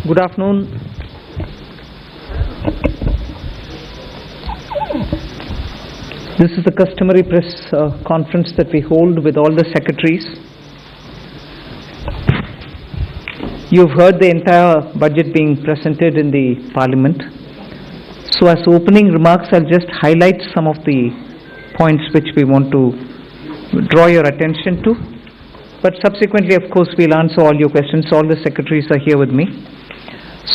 Good afternoon. This is the customary press conference that we hold with all the secretaries. You've heard the entire budget being presented in the Parliament. So as opening remarks, I'll just highlight some of the points which we want to draw your attention to. But subsequently, of course, we'll answer all your questions. All the secretaries are here with me.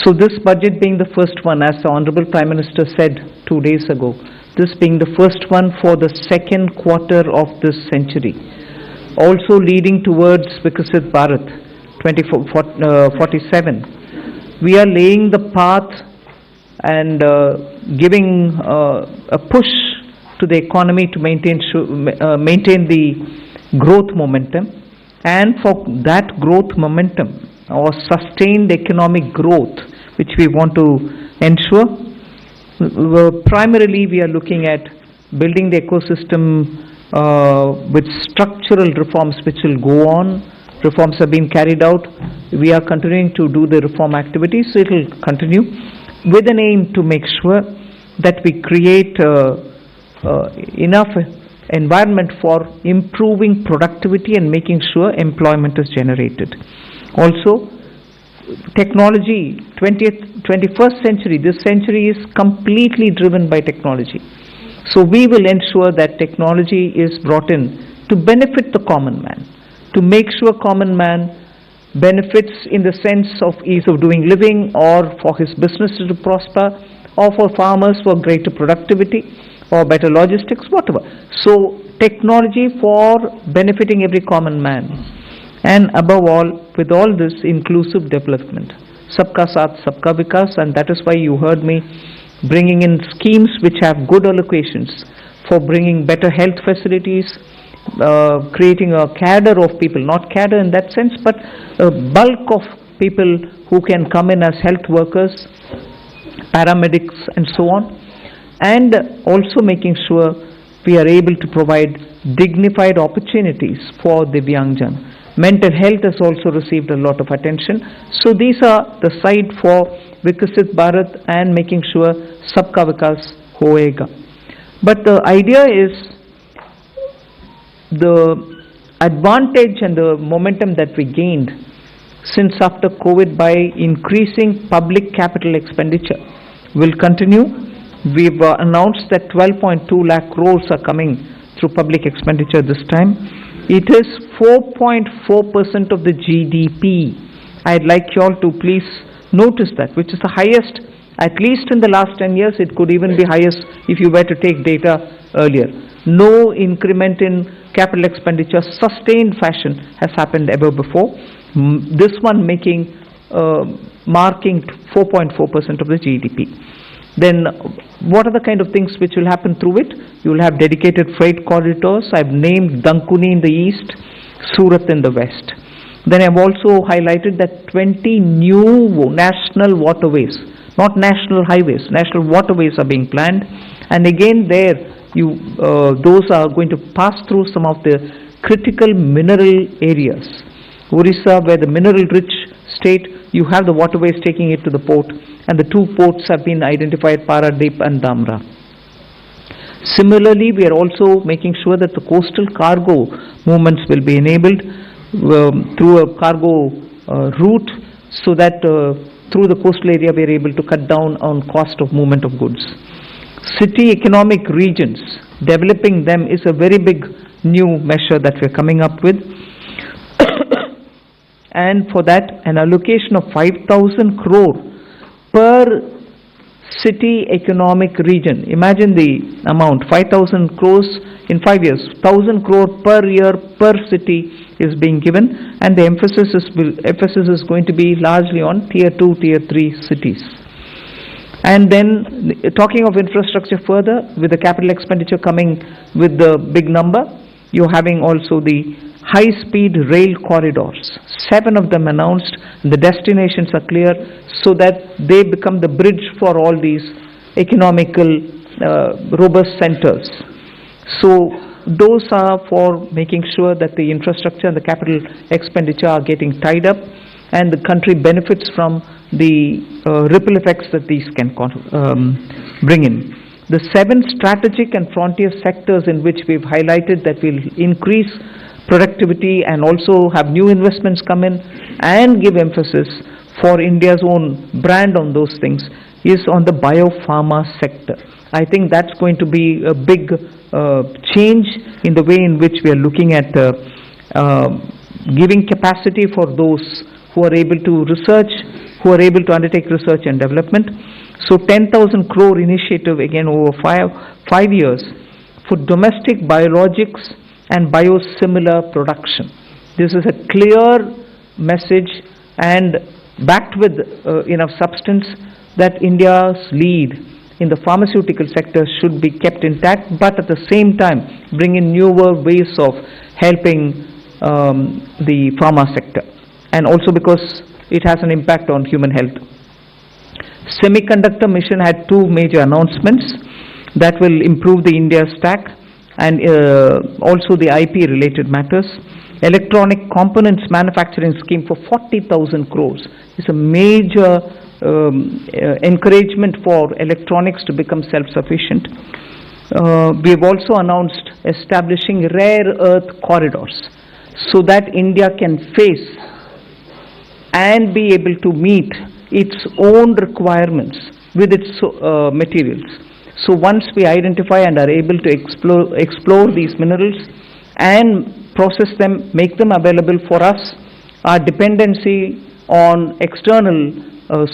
So this budget being the first one, as the Honorable Prime Minister said 2 days ago, this being the first one for the second quarter of this century, also leading towards Viksit Bharat 2047. We are laying the path and giving a push to the economy to maintain the growth momentum, and for that growth momentum or sustained economic growth which we want to ensure, primarily we are looking at building the ecosystem with structural reforms which will go on. Reforms have been carried out. We are continuing to do the reform activities, so it will continue with an aim to make sure that we create enough environment for improving productivity and making sure employment is generated. Also, technology, 21st century, this century is completely driven by technology. So we will ensure that technology is brought in to benefit the common man, to make sure common man benefits in the sense of ease of doing living, or for his businesses to prosper, or for farmers for greater productivity, or better logistics, whatever. So technology for benefiting every common man. And above all, with all this, inclusive development. Sabka Saath, Sabka Vikas, and that is why you heard me bringing in schemes which have good allocations for bringing better health facilities, creating a cadre of people, not cadre in that sense, but a bulk of people who can come in as health workers, paramedics and so on, and also making sure we are able to provide dignified opportunities for Divyangjan. Mental health has also received a lot of attention. So these are the side for Viksit Bharat and making sure Sabka Vikas hoega. But the idea is the advantage and the momentum that we gained since after COVID by increasing public capital expenditure will continue. We've announced that 12.2 lakh crores are coming through public expenditure this time. It is 4.4% of the GDP. I'd like you all to please notice that, which is the highest, at least in the last 10 years. It could even be highest if you were to take data earlier. No increment in capital expenditure, sustained fashion, has happened ever before. This one marking 4.4% of the GDP. Then what are the kind of things which will happen through it? You will have dedicated freight corridors. I've named Dankuni in the east, Surat in the west. Then I've also highlighted that 20 new national waterways, not national highways, national waterways are being planned. And again there, those are going to pass through some of the critical mineral areas. Orissa, where the mineral-rich state, you have the waterways taking it to the port, and the two ports have been identified, Paradip and Dhamra. Similarly, we are also making sure that the coastal cargo movements will be enabled through a cargo route, so that through the coastal area we are able to cut down on cost of movement of goods. City economic regions, developing them is a very big new measure that we are coming up with. And for that, an allocation of 5,000 crore per city economic region. Imagine the amount, 5,000 crores in 5 years, 1,000 crore per year per city is being given, and the emphasis is going to be largely on tier 2, tier 3 cities. And then talking of infrastructure further, with the capital expenditure coming with the big number, you're having also the high-speed rail corridors, 7 of them announced, and the destinations are clear, so that they become the bridge for all these economical robust centers. So those are for making sure that the infrastructure and the capital expenditure are getting tied up, and the country benefits from the ripple effects that these can bring in. The 7 strategic and frontier sectors in which we've highlighted that will increase productivity and also have new investments come in and give emphasis for India's own brand on those things is on the biopharma sector. I think that's going to be a big change in the way in which we are looking at giving capacity for those who are able to research, who are able to undertake research and development. So 10,000 crore initiative again over five years for domestic biologics and biosimilar production. This is a clear message and backed with enough substance that India's lead in the pharmaceutical sector should be kept intact, but at the same time bring in newer ways of helping the pharma sector, and also because it has an impact on human health. Semiconductor mission had 2 major announcements that will improve the India stack and also the IP related matters. Electronic components manufacturing scheme for 40,000 crores is a major encouragement for electronics to become self-sufficient. We have also announced establishing rare earth corridors so that India can face and be able to meet its own requirements with its materials. So once we identify and are able to explore these minerals and process them, make them available for us, our dependency on external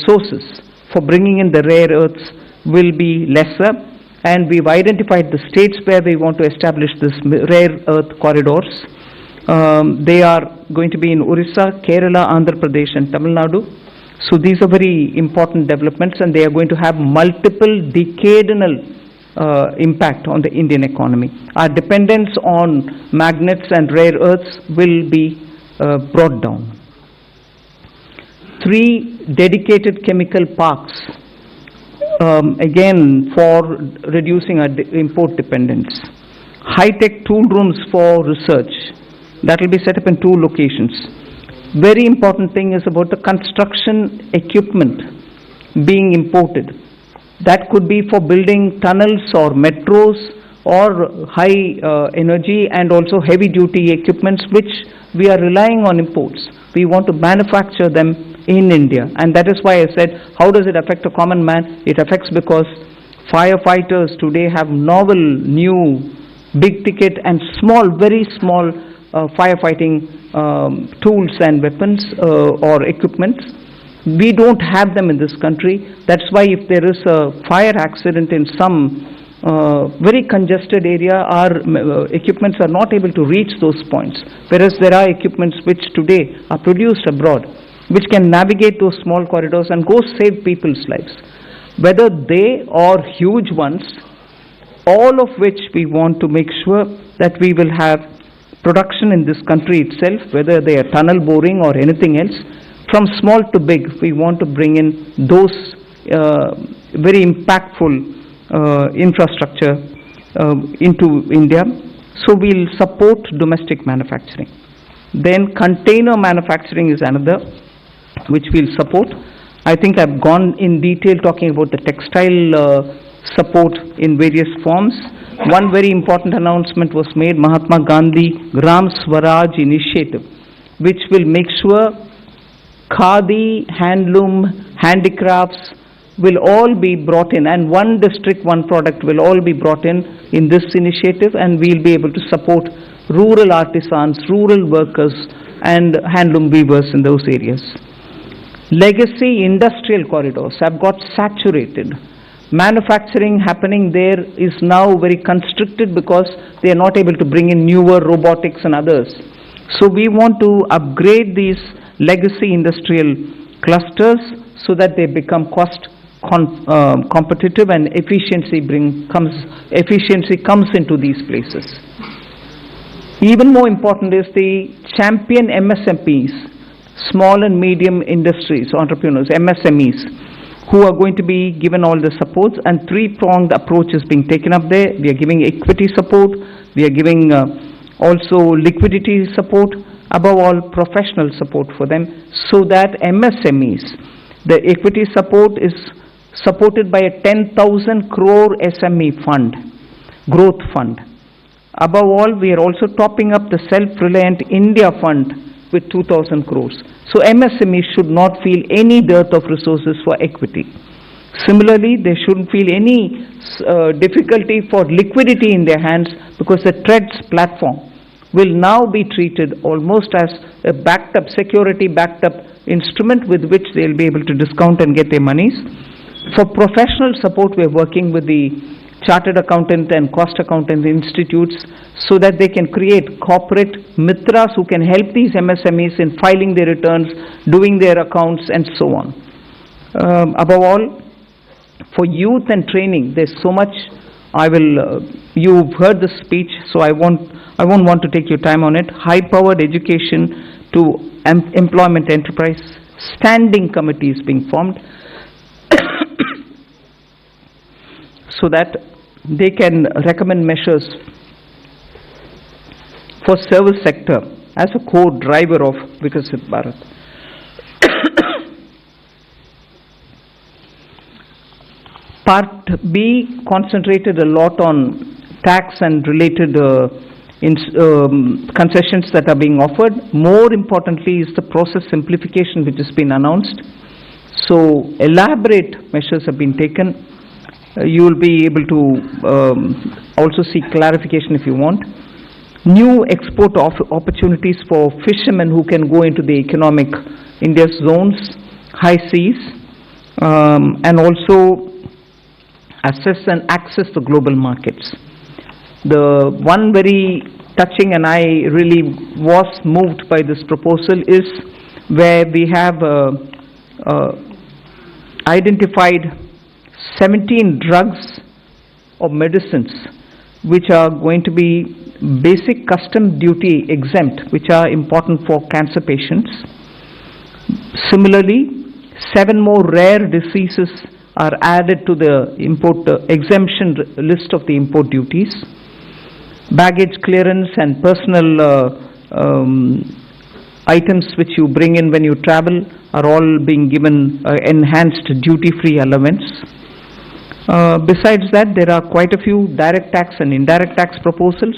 sources for bringing in the rare earths will be lesser, and we've identified the states where we want to establish this rare earth corridors. They are going to be in Orissa, Kerala, Andhra Pradesh and Tamil Nadu. So these are very important developments, and they are going to have multiple decadal impact on the Indian economy. Our dependence on magnets and rare earths will be brought down. 3 dedicated chemical parks, again for reducing our import dependence. High-tech tool rooms for research, that will be set up in 2 locations. Very important thing is about the construction equipment being imported. That could be for building tunnels or metros or high energy and also heavy duty equipments which we are relying on imports. We want to manufacture them in India, and that is why I said, how does it affect a common man? It affects because firefighters today have novel, new, big ticket and small, very small firefighting tools and weapons or equipment. We don't have them in this country. That's why if there is a fire accident in some very congested area, our equipments are not able to reach those points, whereas there are equipments which today are produced abroad which can navigate those small corridors and go save people's lives, whether they or huge ones, all of which we want to make sure that we will have production in this country itself, whether they are tunnel boring or anything else. From small to big, we want to bring in those very impactful infrastructure into India. So we'll support domestic manufacturing. Then container manufacturing is another which we'll support. I think I've gone in detail talking about the textile support in various forms. One very important announcement was made, Mahatma Gandhi Gram Swaraj initiative, which will make sure khadi, handloom, handicrafts will all be brought in, and one district, one product will all be brought in this initiative, and we'll be able to support rural artisans, rural workers and handloom weavers in those areas. Legacy industrial corridors have got saturated. Manufacturing happening there is now very constricted because they are not able to bring in newer robotics and others. So we want to upgrade these legacy industrial clusters so that they become cost competitive and efficiency comes into these places. Even more important is the champion MSMEs, small and medium industries, entrepreneurs, MSMEs, who are going to be given all the supports, and 3-pronged approach is being taken up there. We are giving equity support, we are giving also liquidity support, above all professional support for them, so that MSMEs The equity support is supported by a 10,000 crore SME fund, growth fund. Above all, we are also topping up the Self-Reliant India Fund with 2,000 crores. So MSMEs should not feel any dearth of resources for equity. Similarly, they shouldn't feel any difficulty for liquidity in their hands, because the TREADS platform will now be treated almost as a backed up, security backed up instrument with which they'll be able to discount and get their monies. For professional support, we're working with the Chartered Accountant and Cost Accountant Institutes so that they can create corporate mitras who can help these MSMEs in filing their returns, doing their accounts, and so on. Above all, for youth and training, there's so much. You've heard the speech, so I won't want to take your time on it. High-powered education to employment enterprise, standing committees being formed so that they can recommend measures for service sector as a core driver of Vikasit Bharat. Part B concentrated a lot on tax and related concessions that are being offered. More importantly is the process simplification which has been announced. So elaborate measures have been taken. You will be able to also seek clarification if you want. New export opportunities for fishermen who can go into the economic India's zones, high seas, and also assess and access the global markets. The one very touching, and I really was moved by this proposal, is where we have identified 17 drugs or medicines which are going to be basic custom duty exempt, which are important for cancer patients. Similarly, 7 more rare diseases are added to the import exemption list of the import duties. Baggage clearance and personal items which you bring in when you travel are all being given enhanced duty-free allowance. Besides that, there are quite a few direct tax and indirect tax proposals.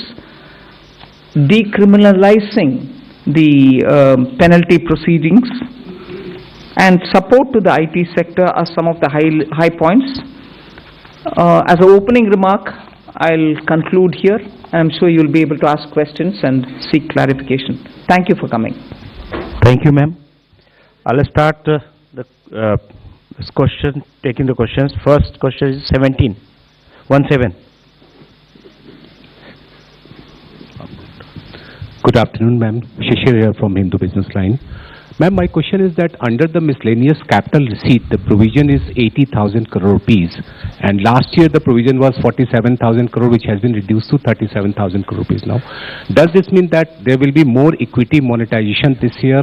Decriminalizing the penalty proceedings and support to the IT sector are some of the high points. As an opening remark, I'll conclude here. I'm sure you'll be able to ask questions and seek clarification. Thank you for coming. Thank you, ma'am. I'll start this question, taking the questions. First question is 17. Good afternoon, ma'am. Shishir here from Hindu Business Line. Ma'am, my question is that under the miscellaneous capital receipt, the provision is 80,000 crore rupees, and last year the provision was 47,000 crore, which has been reduced to 37,000 crore rupees now. Does this mean that there will be more equity monetization this year,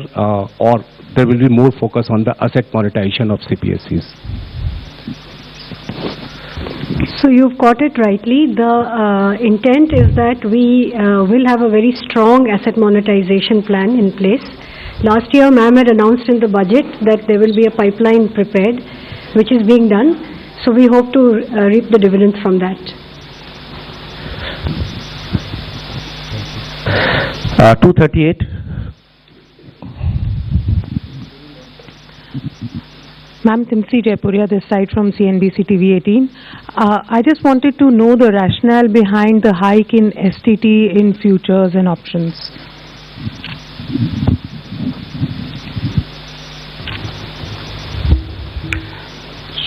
or there will be more focus on the asset monetization of CPSEs? So you've got it rightly. The intent is that we will have a very strong asset monetization plan in place. Last year, ma'am had announced in the budget that there will be a pipeline prepared, which is being done. So we hope to reap the dividends from that. 238. Ma'am, Timsi Jaipuria, this side from CNBC TV 18. I just wanted to know the rationale behind the hike in STT in futures and options.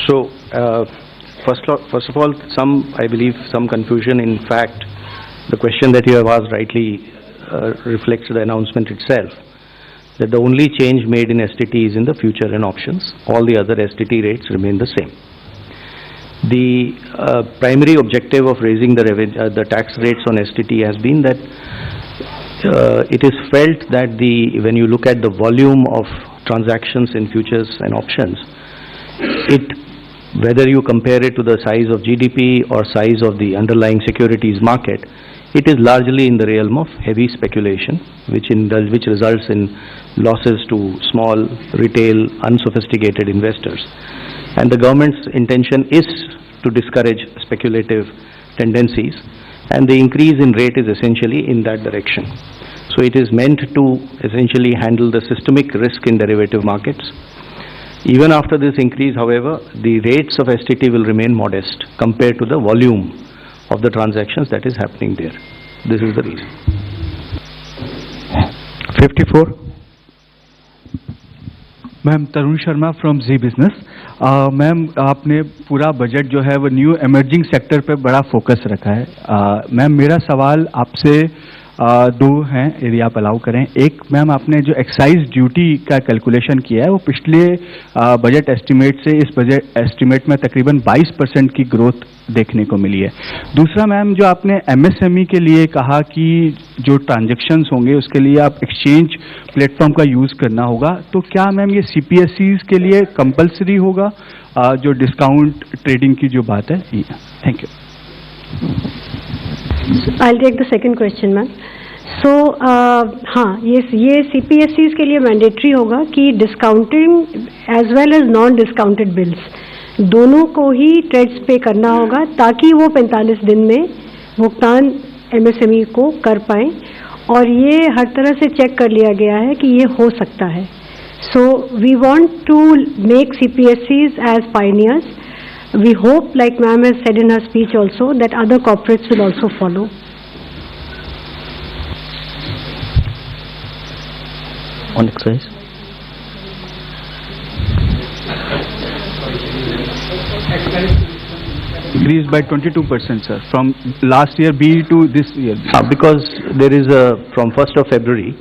So, first of all, I believe some confusion. In fact, the question that you have asked rightly reflects the announcement itself, that the only change made in STT is in the future and options. All the other STT rates remain the same. The primary objective of raising the tax rates on STT has been that it is felt that when you look at the volume of transactions in futures and options, whether you compare it to the size of GDP or size of the underlying securities market, it is largely in the realm of heavy speculation, which results in losses to small, retail, unsophisticated investors. And the government's intention is to discourage speculative tendencies, and the increase in rate is essentially in that direction. So it is meant to essentially handle the systemic risk in derivative markets. Even after this increase, however, the rates of STT will remain modest compared to the volume of the transactions that is happening there. This is the reason. 54. Ma'am Tarun Sharma from Zee business. Ma'am आपने पूरा budget जो है वो new emerging sector पे बड़ा focus रखा है। Ma'am मेरा सवाल आपसे दो हैं यदि आप अलाउ करें। एक मैम आपने जो एक्साइज ड्यूटी का कैलकुलेशन किया है वो पिछले बजट एस्टिमेट से इस बजट एस्टिमेट में तकरीबन 22% की ग्रोथ देखने को मिली है। दूसरा मैम जो आपने एमएसएमई के लिए कहा कि जो ट्रांजैक्शंस होंगे उसके लिए आप एक्सचेंज प्लेटफॉर्म का यूज़ करना होगा, तो क्या मैम ये सीपीएसईज के लिए कंपलसरी होगा जो डिस्काउंट ट्रेडिंग की जो बात है? Thank you. I'll take the second question, ma'am. So, हाँ, ये CPSEs के लिए मैंडेटरी होगा कि discounting as well as non discounted bills दोनों को ही ट्रेड्स पे करना होगा ताकि वो 45 दिन में भुगतान MSME को कर पाएँ, और ये हर तरह से चेक कर लिया गया है कि ये हो सकता है. So we want to make CPSEs as pioneers. We hope, like ma'am has said in her speech also, that other corporates will also follow. On excise. Increased by 22%, sir, from last year B to this year. Because there is from 1st of February,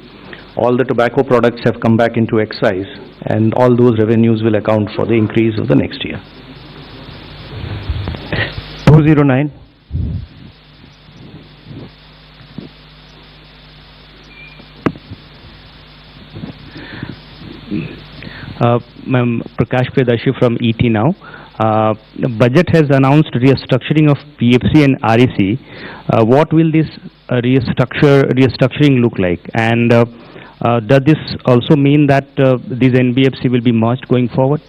all the tobacco products have come back into excise, and all those revenues will account for the increase of the next year. 209. Ma'am, Prakash Predashi from ET now. The budget has announced restructuring of PFC and REC. What will this restructuring look like? And does this also mean that these NBFC will be merged going forward?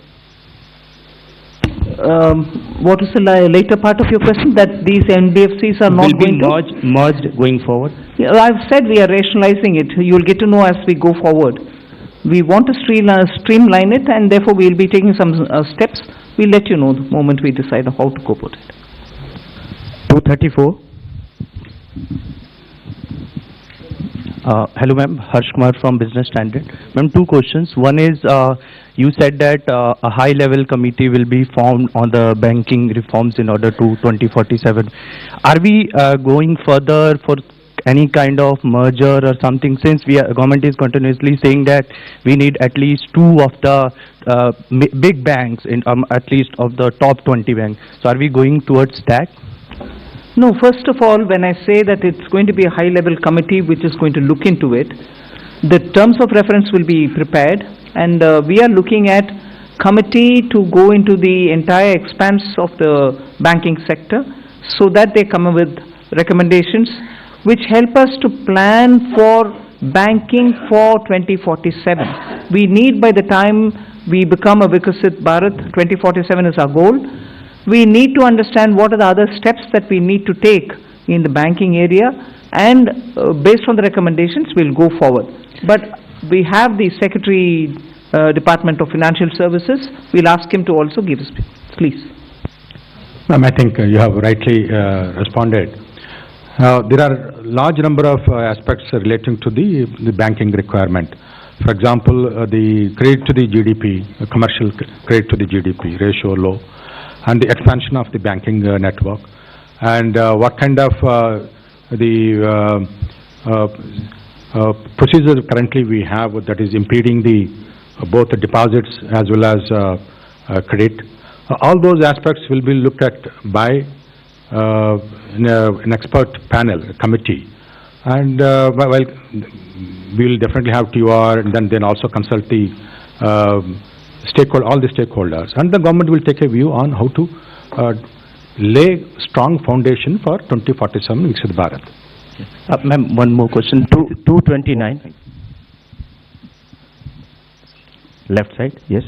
What is the later part of your question? That these NBFCs are not going to merged going forward? Yeah, I've said we are rationalizing it. You will get to know as we go forward. We want to streamline it, and therefore we will be taking some steps. We'll let you know the moment we decide how to go about it. 234. Hello ma'am, Harsh Kumar from Business Standard. Ma'am, two questions. One is, you said that a high level committee will be formed on the banking reforms in order to 2047. Are we going further for any kind of merger or something, since government is continuously saying that we need at least two of the big banks, in at least of the top 20 banks. So are we going towards that? No, first of all, when I say that it's going to be a high-level committee which is going to look into it, the terms of reference will be prepared, and we are looking at committee to go into the entire expanse of the banking sector so that they come up with recommendations which help us to plan for banking for 2047. We need, by the time we become a Vikasit Bharat, 2047 is our goal. We need to understand what are the other steps that we need to take in the banking area, and based on the recommendations, we'll go forward. But we have the Secretary, Department of Financial Services. We'll ask him to also give us, please. Ma'am, I think you have rightly responded. There are large number of aspects relating to the banking requirement. For example, the credit to the GDP, commercial credit to the GDP ratio low, and the expansion of the banking network, and what kind of procedure currently we have that is impeding both the deposits as well as credit. All those aspects will be looked at by an expert panel, a committee, and well, we will definitely have TOR, and then also consult the all the stakeholders, and the government will take a view on how to lay strong foundation for 2047 Viksit Bharat. Ma'am, one more question. 229. Left side, yes.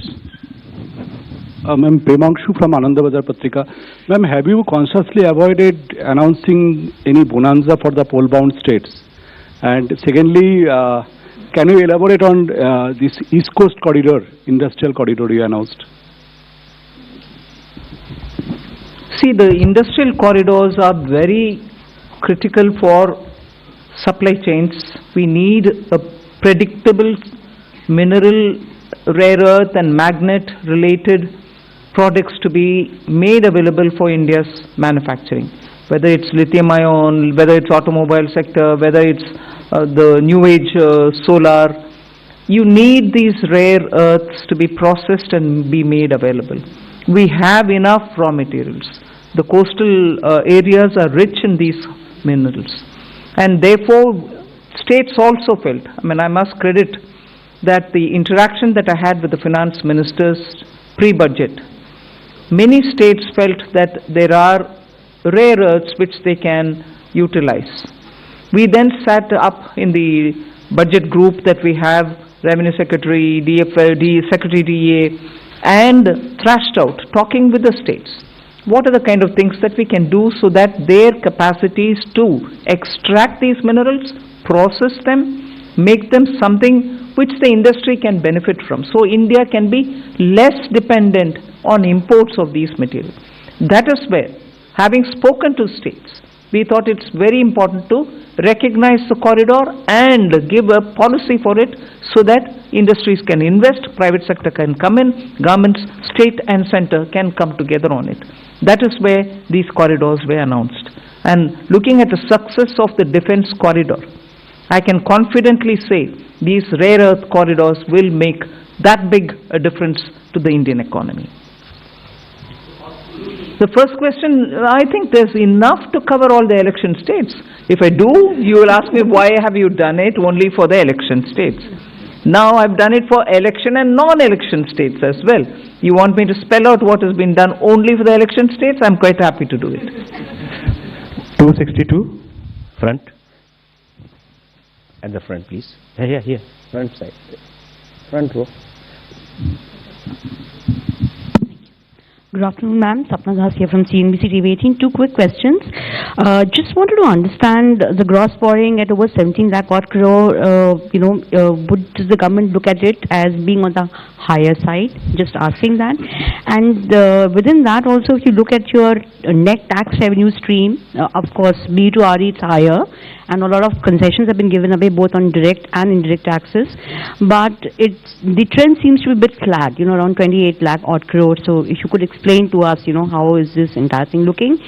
Ma'am, Premanshu from Anandabazar Patrika. Ma'am, have you consciously avoided announcing any bonanza for the poll-bound states? And secondly, can you elaborate on this East Coast corridor, industrial corridor you announced? See, the industrial corridors are very critical for supply chains. We need a predictable mineral, rare earth and magnet related products to be made available for India's manufacturing. Whether it's lithium ion, whether it's automobile sector, whether it's the new age solar, you need these rare earths to be processed and be made available. We have enough raw materials. The coastal areas are rich in these minerals. And therefore, states also felt, I must credit that the interaction that I had with the finance ministers pre-budget, many states felt that there are rare earths which they can utilize. We then sat up in the budget group that we have, Revenue Secretary, Secretary DA, and thrashed out, talking with the states. What are the kind of things that we can do so that their capacities to extract these minerals, process them, make them something which the industry can benefit from. So India can be less dependent on imports of these materials. That is where, having spoken to states, we thought it's very important to recognize the corridor and give a policy for it so that industries can invest, private sector can come in, governments, state and center can come together on it. That is where these corridors were announced. And looking at the success of the defense corridor, I can confidently say these rare earth corridors will make that big a difference to the Indian economy. The first question, I think there's enough to cover all the election states. If I do, you will ask me, why have you done it only for the election states? Now I've done it for election and non-election states as well. You want me to spell out what has been done only for the election states? I'm quite happy to do it. 262, front. At the front, please. Here, front side. Front row. Good afternoon, ma'am. Sapna Das here from CNBC TV 18. Two quick questions. Just wanted to understand the gross borrowing at over 17 lakh odd crore. Does the government look at it as being on the higher side? Just asking that. And within that also, if you look at your net tax revenue stream, of course, B2RE it's higher, and a lot of concessions have been given away both on direct and indirect taxes. But the trend seems to be a bit flat, around 28 lakh odd crore. So if you could explain to us, how is this entire thing looking?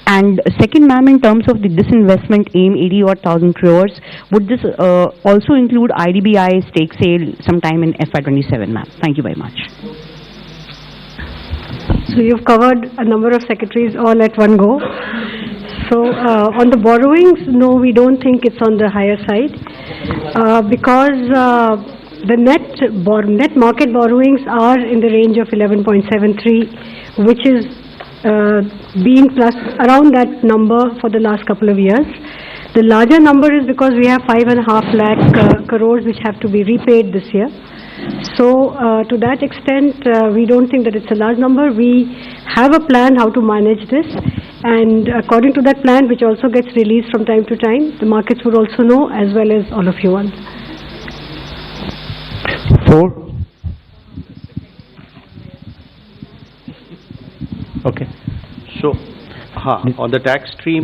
And second, ma'am, in terms of the disinvestment aim, 80,000 crores, would this also include IDBI stake sale sometime in FY27, ma'am? Thank you very much. So you've covered a number of secretaries all at one go. So on the borrowings, no, we don't think it's on the higher side because the net market borrowings are in the range of 11.73, which is been plus around that number for the last couple of years. The larger number is because we have 5.5 lakh crores which have to be repaid this year. So to that extent, we don't think that it's a large number. We have a plan how to manage this, and according to that plan, which also gets released from time to time, the markets would also know, as well as all of you want. 4. Okay. So, on the tax stream,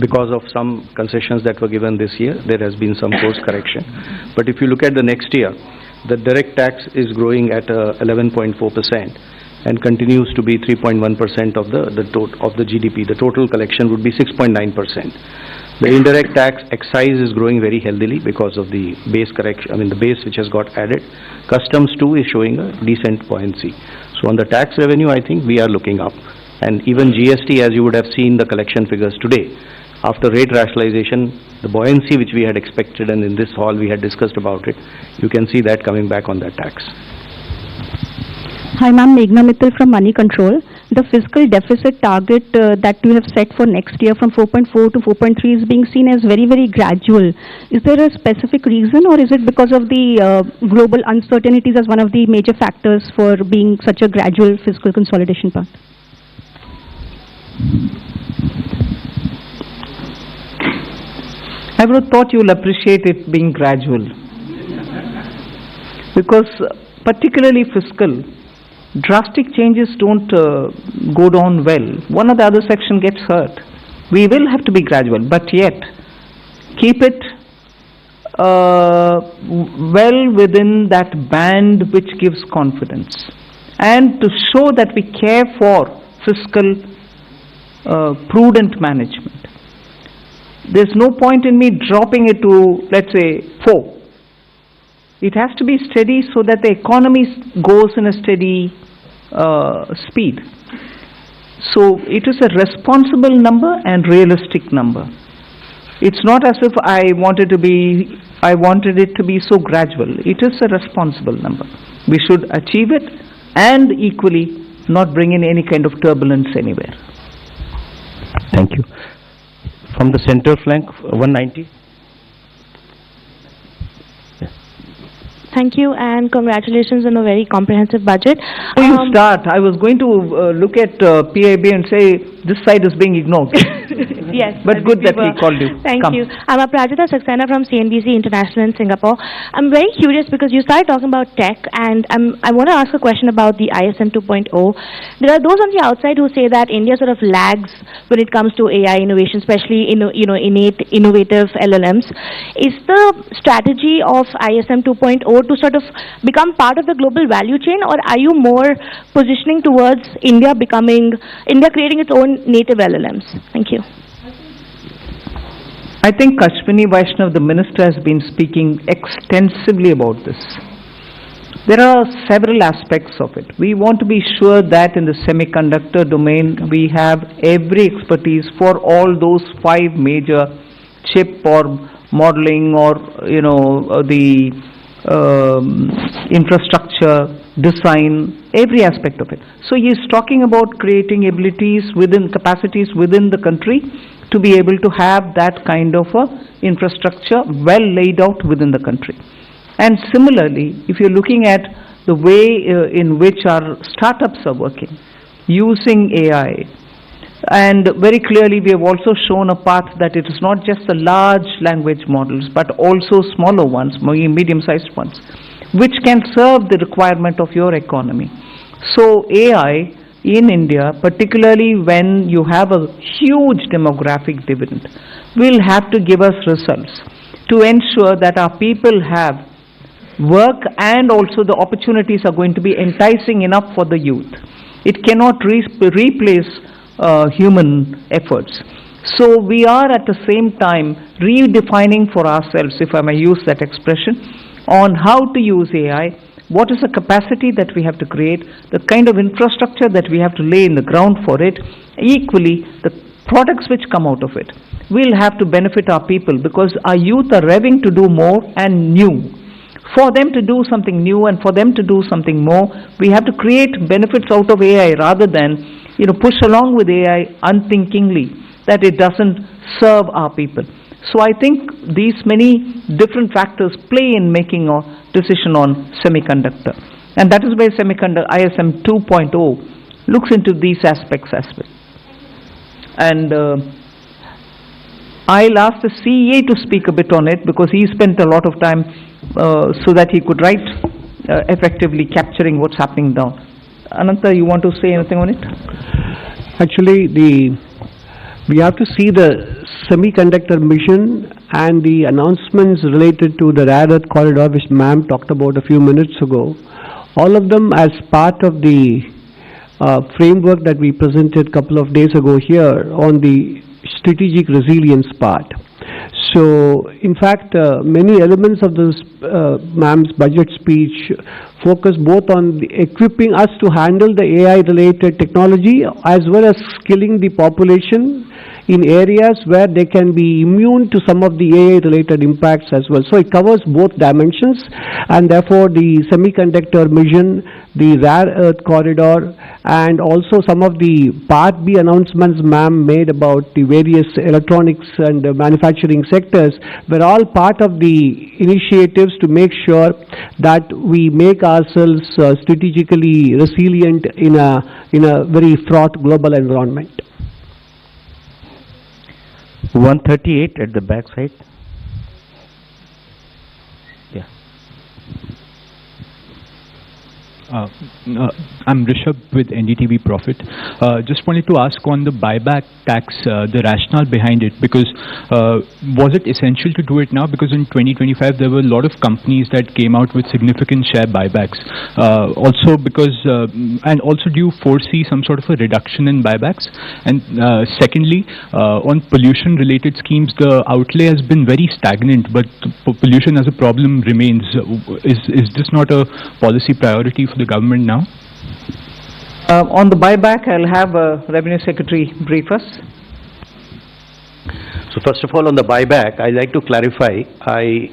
because of some concessions that were given this year, there has been some course correction. But if you look at the next year, the direct tax is growing at 11.4% and continues to be 3.1% of the GDP. The total collection would be 6.9%. The indirect tax excise is growing very healthily because of the base correction, the base which has got added. Customs too is showing a decent buoyancy. So on the tax revenue, I think we are looking up. And even GST, as you would have seen the collection figures today, after rate rationalization, the buoyancy which we had expected, and in this hall we had discussed about it, you can see that coming back on that tax. Hi ma'am, Meghna Mittal from Money Control. the fiscal deficit target that you have set for next year from 4.4 to 4.3 is being seen as very, very gradual. Is there a specific reason, or is it because of the global uncertainties as one of the major factors for being such a gradual fiscal consolidation path? I would have thought you will appreciate it being gradual. Because particularly fiscal, drastic changes don't go down well. One or the other section gets hurt. We will have to be gradual, but yet keep it well within that band which gives confidence, and to show that we care for fiscal prudent management. There's no point in me dropping it to, let's say, 4. It has to be steady so that the economy goes in a steady speed. So it is a responsible number and realistic number. It's not as if I wanted it to be so gradual. It is a responsible number. We should achieve it and equally not bring in any kind of turbulence anywhere. Thank you. From the center flank, 190. Thank you, and congratulations on a very comprehensive budget. Before you start, I was going to look at PIB and say this side is being ignored. Yes. But good that we called you. Thank Come. you. I'm Aprajita Saxena from CNBC International in Singapore. I'm very curious because you started talking about tech, and I want to ask a question about the ISM 2.0. There are those on the outside who say that India sort of lags when it comes to AI innovation, especially innate innovative LLMs. Is the strategy of ISM 2.0 to sort of become part of the global value chain, or are you more positioning towards India creating its own native LLMs? Thank you. I think Ashwini Vaishnav, the minister, has been speaking extensively about this. There are several aspects of it. We want to be sure that in the semiconductor domain we have every expertise for all those 5 major chip or modeling or the infrastructure, design, every aspect of it. So he is talking about creating capacities within the country to be able to have that kind of a infrastructure well laid out within the country. And similarly, if you're looking at the way in which our startups are working, using AI, and very clearly we have also shown a path that it is not just the large language models, but also smaller ones, medium-sized ones, which can serve the requirement of your economy. So AI in India, particularly when you have a huge demographic dividend, will have to give us results to ensure that our people have work, and also the opportunities are going to be enticing enough for the youth. It cannot replace human efforts. So we are at the same time redefining for ourselves, if I may use that expression, on how to use AI, what is the capacity that we have to create, the kind of infrastructure that we have to lay in the ground for it. Equally, the products which come out of it will have to benefit our people, because our youth are revving to do more and new. For them to do something new and for them to do something more, we have to create benefits out of AI rather than push along with AI unthinkingly that it doesn't serve our people. So I think these many different factors play in making a decision on semiconductor. And that is where ISM 2.0 looks into these aspects as well. And I'll ask the CEA to speak a bit on it, because he spent a lot of time so that he could write effectively capturing what's happening down. Ananta, you want to say anything on it? Actually, we have to see the semiconductor mission and the announcements related to the rare earth corridor, which ma'am talked about a few minutes ago. All of them as part of the framework that we presented a couple of days ago here on the strategic resilience part. So, in fact, many elements of this ma'am's budget speech focus both on equipping us to handle the AI-related technology as well as skilling the population in areas where they can be immune to some of the AI-related impacts as well. So it covers both dimensions, and therefore the semiconductor mission, the rare earth corridor, and also some of the Part B announcements ma'am made about the various electronics and manufacturing sectors were all part of the initiatives to make sure that we make ourselves strategically resilient in a very fraught global environment. 138 at the back side. Yeah. I'm Rishabh with NDTV Profit. Just wanted to ask on the buyback tax, the rationale behind it, because was it essential to do it now? Because in 2025 there were a lot of companies that came out with significant share buybacks. Also because, and also do you foresee some sort of a reduction in buybacks? And secondly, on pollution related schemes, the outlay has been very stagnant, but pollution as a problem remains. Is this not a policy priority for the government now? On the buyback, I'll have Revenue Secretary brief us. So first of all, on the buyback, I'd like to clarify, I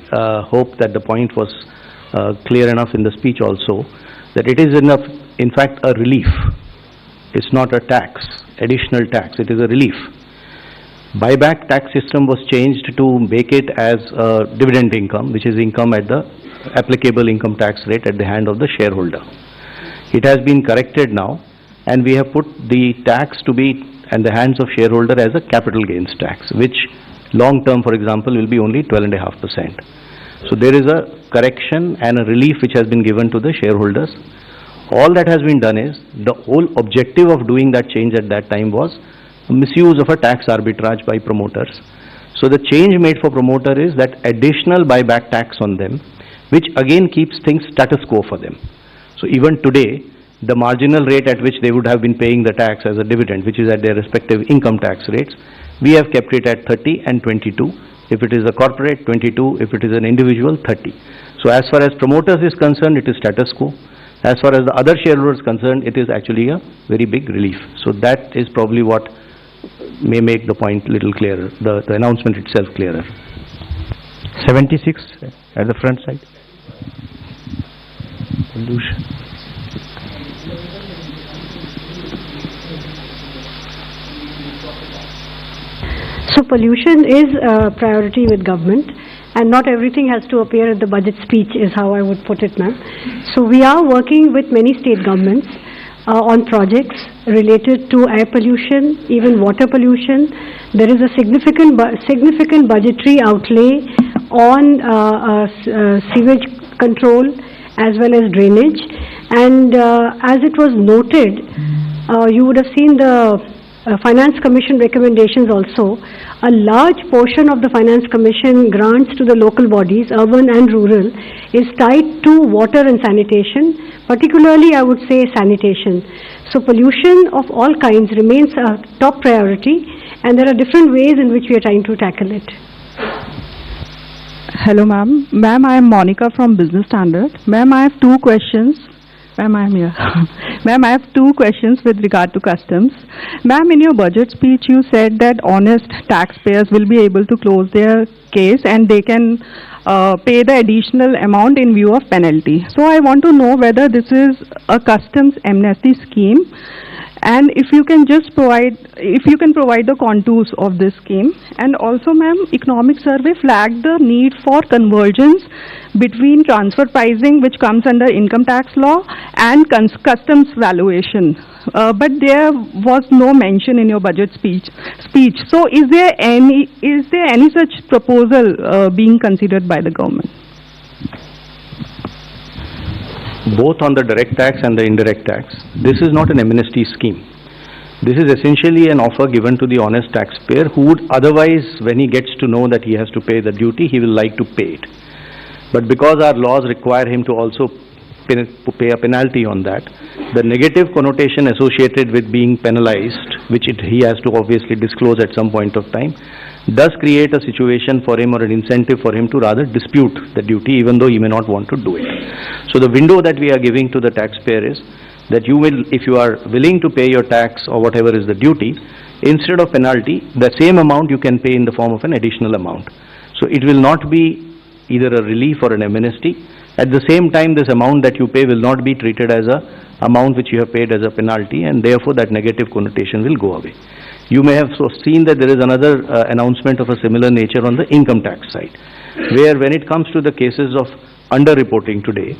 hope that the point was clear enough in the speech also, that it is in fact a relief. It's not a tax, additional tax, it is a relief. Buyback tax system was changed to make it as a dividend income, which is income at the applicable income tax rate at the hand of the shareholder. It has been corrected now, and we have put the tax to be in the hands of shareholder as a capital gains tax, which long term, for example, will be only 12.5%. So there is a correction and a relief which has been given to the shareholders. All that has been done is, the whole objective of doing that change at that time was misuse of a tax arbitrage by promoters. So the change made for promoter is that additional buyback tax on them, which again keeps things status quo for them. So even today, the marginal rate at which they would have been paying the tax as a dividend, which is at their respective income tax rates, we have kept it at 30 and 22. If it is a corporate, 22. If it is an individual, 30. So as far as promoters is concerned, it is status quo. As far as the other shareholders is concerned, it is actually a very big relief. So that is probably what may make the point a little clearer, the announcement itself clearer. 76 at the front side. Pollution. So pollution is a priority with government, and not everything has to appear at the budget speech is how I would put it, ma'am. So we are working with many state governments on projects related to air pollution, even water pollution. There is a significant budgetary outlay on sewage control as well as drainage. And as it was noted, you would have seen the Finance Commission recommendations also. A large portion of the Finance Commission grants to the local bodies, urban and rural, is tied to water and sanitation, particularly I would say sanitation. So pollution of all kinds remains a top priority, and there are different ways in which we are trying to tackle it. Hello ma'am. Ma'am, I am Monica from Business Standard. Ma'am, I have two questions. Ma'am, I am here. Ma'am, I have two questions with regard to customs. Ma'am, in your budget speech, you said that honest taxpayers will be able to close their case and they can pay the additional amount in view of penalty. So I want to know whether this is a customs amnesty scheme, and if you can just provide the contours of this scheme. And also, ma'am, Economic Survey flagged the need for convergence between transfer pricing, which comes under income tax law, and customs valuation. But there was no mention in your budget speech. So is there any such proposal being considered by the government? Both on the direct tax and the indirect tax. This is not an amnesty scheme. This is essentially an offer given to the honest taxpayer who would otherwise, when he gets to know that he has to pay the duty, he will like to pay it. But because our laws require him to also pay a penalty on that, the negative connotation associated with being penalized, which he has to obviously disclose at some point of time, does create a situation for him or an incentive for him to rather dispute the duty, even though he may not want to do it. So the window that we are giving to the taxpayer is that you will, if you are willing to pay your tax or whatever is the duty, instead of penalty, the same amount you can pay in the form of an additional amount. So it will not be either a relief or an amnesty. At the same time, this amount that you pay will not be treated as a amount which you have paid as a penalty, and therefore that negative connotation will go away. You may have seen that there is another announcement of a similar nature on the income tax side, where when it comes to the cases of under-reporting today,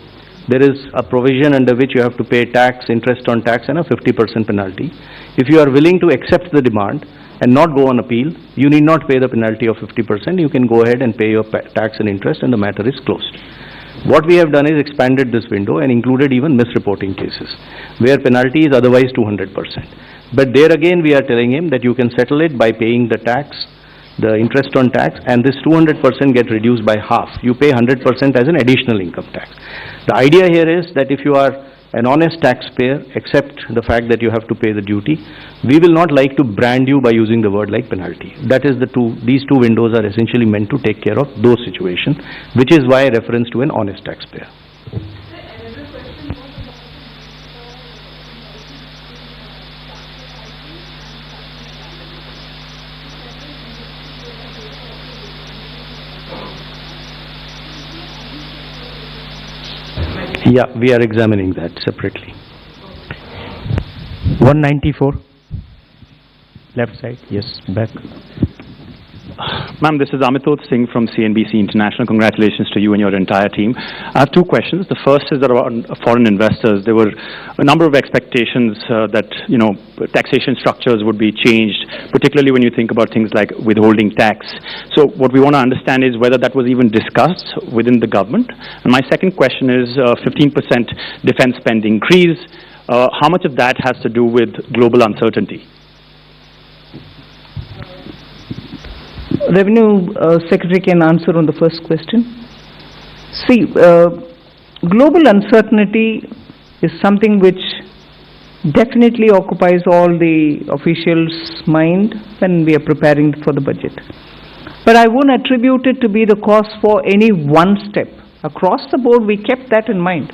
there is a provision under which you have to pay tax, interest on tax, and a 50% penalty. If you are willing to accept the demand and not go on appeal, you need not pay the penalty of 50%. You can go ahead and pay your tax and interest, and the matter is closed. What we have done is expanded this window and included even misreporting cases, where penalty is otherwise 200%. But there again, we are telling him that you can settle it by paying the tax, the interest on tax, and this 200% get reduced by half. You pay 100% as an additional income tax. The idea here is that if you are an honest taxpayer, accept the fact that you have to pay the duty. We will not like to brand you by using the word like penalty. That is these two windows are essentially meant to take care of those situations, which is why reference to an honest taxpayer. Yeah, we are examining that separately. 194. Left side, yes, back. Ma'am, this is Amitod Singh from CNBC International. Congratulations to you and your entire team. I have two questions. The first is around foreign investors. There were a number of expectations that, taxation structures would be changed, particularly when you think about things like withholding tax. So what we want to understand is whether that was even discussed within the government. And my second question is 15% defense spend increase. How much of that has to do with global uncertainty? Revenue Secretary can answer on the first question. See, global uncertainty is something which definitely occupies all the officials' mind when we are preparing for the budget. But I won't attribute it to be the cause for any one step. Across the board, we kept that in mind.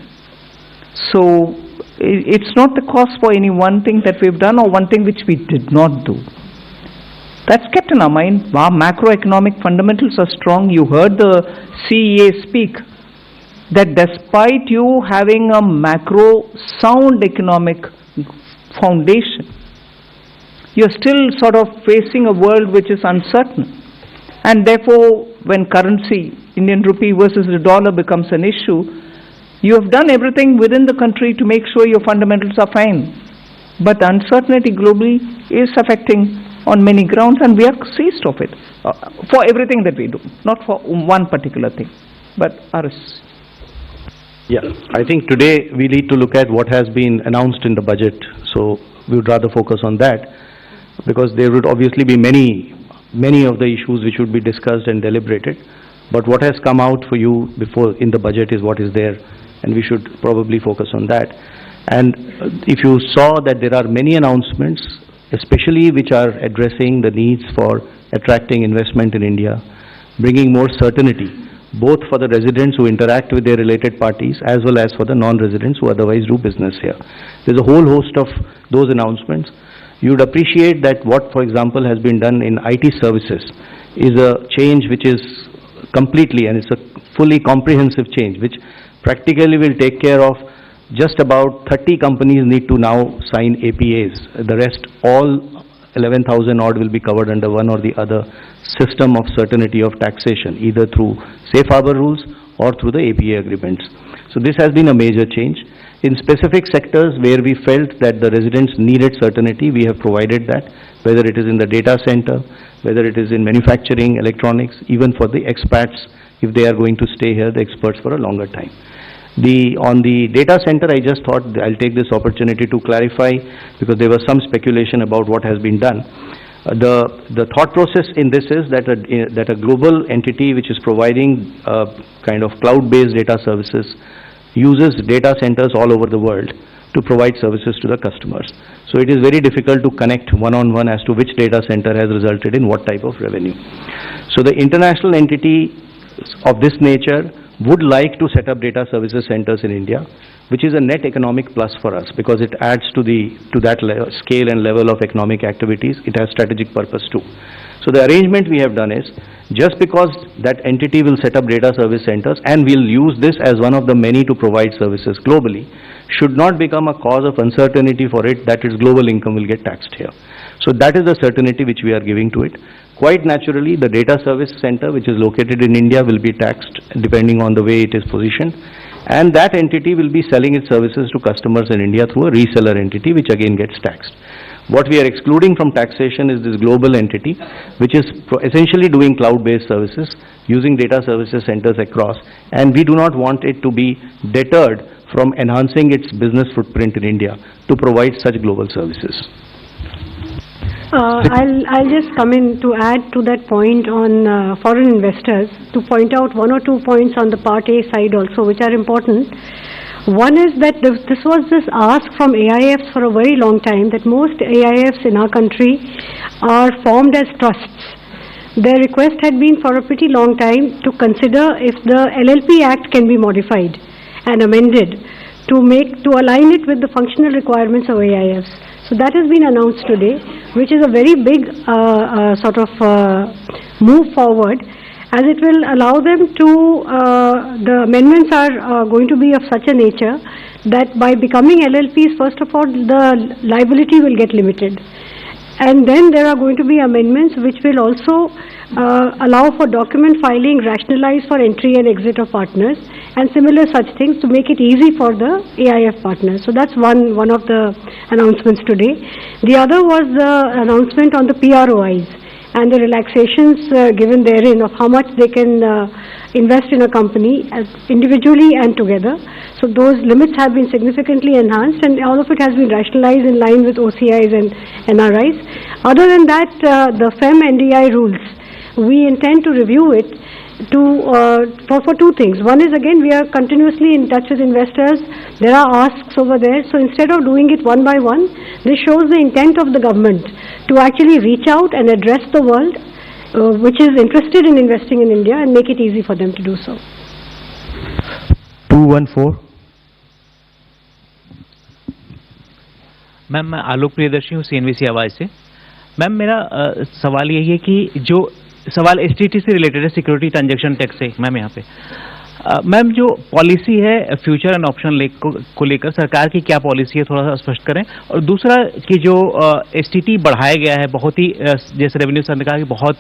So it's not the cause for any one thing that we've done or one thing which we did not do. That's kept in our mind. Our macroeconomic fundamentals are strong. You heard the CEA speak that despite you having a macro sound economic foundation, you're still sort of facing a world which is uncertain. And therefore, when currency, Indian rupee versus the dollar becomes an issue, you have done everything within the country to make sure your fundamentals are fine. But uncertainty globally is affecting on many grounds, and we are seized of it for everything that we do, not for one particular thing, but ours. Yeah, I think today we need to look at what has been announced in the budget. So we would rather focus on that, because there would obviously be many of the issues which would be discussed and deliberated. But what has come out for you before in the budget is what is there, and we should probably focus on that. And if you saw that there are many announcements, especially which are addressing the needs for attracting investment in India, bringing more certainty, both for the residents who interact with their related parties as well as for the non-residents who otherwise do business here. There's a whole host of those announcements. You would appreciate that what, for example, has been done in IT services is a change which is completely, and it's a fully comprehensive change, which practically will take care of just about 30 companies need to now sign APAs. The rest, all 11,000 odd, will be covered under one or the other system of certainty of taxation, either through safe harbor rules or through the APA agreements. So this has been a major change. In specific sectors where we felt that the residents needed certainty, we have provided that, whether it is in the data center, whether it is in manufacturing, electronics, even for the expats, if they are going to stay here, the experts for a longer time. On the data center, I just thought I'll take this opportunity to clarify, because there was some speculation about what has been done. The thought process in this is that a global entity which is providing kind of cloud-based data services uses data centers all over the world to provide services to the customers. So it is very difficult to connect one-on-one as to which data center has resulted in what type of revenue. So the international entity of this nature would like to set up data services centers in India. which is a net economic plus for us because it adds to that scale and level of economic activities. It has strategic purpose too. So the arrangement we have done is, just because that entity will set up data service centers and will use this as one of the many to provide services globally, should not become a cause of uncertainty for it that its global income will get taxed here. So that is the certainty which we are giving to it. Quite naturally, the data service center which is located in India will be taxed depending on the way it is positioned, and that entity will be selling its services to customers in India through a reseller entity which again gets taxed. What we are excluding from taxation is this global entity which is essentially doing cloud-based services using data services centers across, and we do not want it to be deterred from enhancing its business footprint in India to provide such global services. I'll just come in to add to that point on foreign investors, to point out one or two points on the Part A side also which are important. One is that this was this ask from AIFs for a very long time, that most AIFs in our country are formed as trusts. Their request had been for a pretty long time to consider if the LLP Act can be modified and amended to align it with the functional requirements of AIFs. So that has been announced today, which is a very big move forward, as it will allow them to, the amendments are going to be of such a nature that by becoming LLPs, first of all, the liability will get limited. And then there are going to be amendments which will also allow for document filing rationalized for entry and exit of partners, and similar such things to make it easy for the AIF partners. So that's one of the announcements today. The other was the announcement on the PROIs and the relaxations given therein of how much they can invest in a company individually and together. So those limits have been significantly enhanced, and all of it has been rationalized in line with OCIs and NRIs. Other than that, the FEM NDI rules, we intend to review it for two things. One is, again, we are continuously in touch with investors. There are asks over there. So instead of doing it one by one, this shows the intent of the government to actually reach out and address the world which is interested in investing in India and make it easy for them to do so. 214. Ma'am, मैं आलोक प्रियदर्शी हूँ CNBC आवाज़ से। Ma'am, मेरा सवाल यही है कि जो सवाल STT से रिलेटेड है, सिक्योरिटी ट्रांजैक्शन टैक्स से। मैम, यहाँ पे मैम जो पॉलिसी है फ्यूचर एंड ऑप्शन को लेकर सरकार की क्या पॉलिसी है, थोड़ा सा स्पष्ट करें। और दूसरा कि जो STT बढ़ाया गया है, बहुत ही जैसे रेवेन्यू सर ने कहा कि बहुत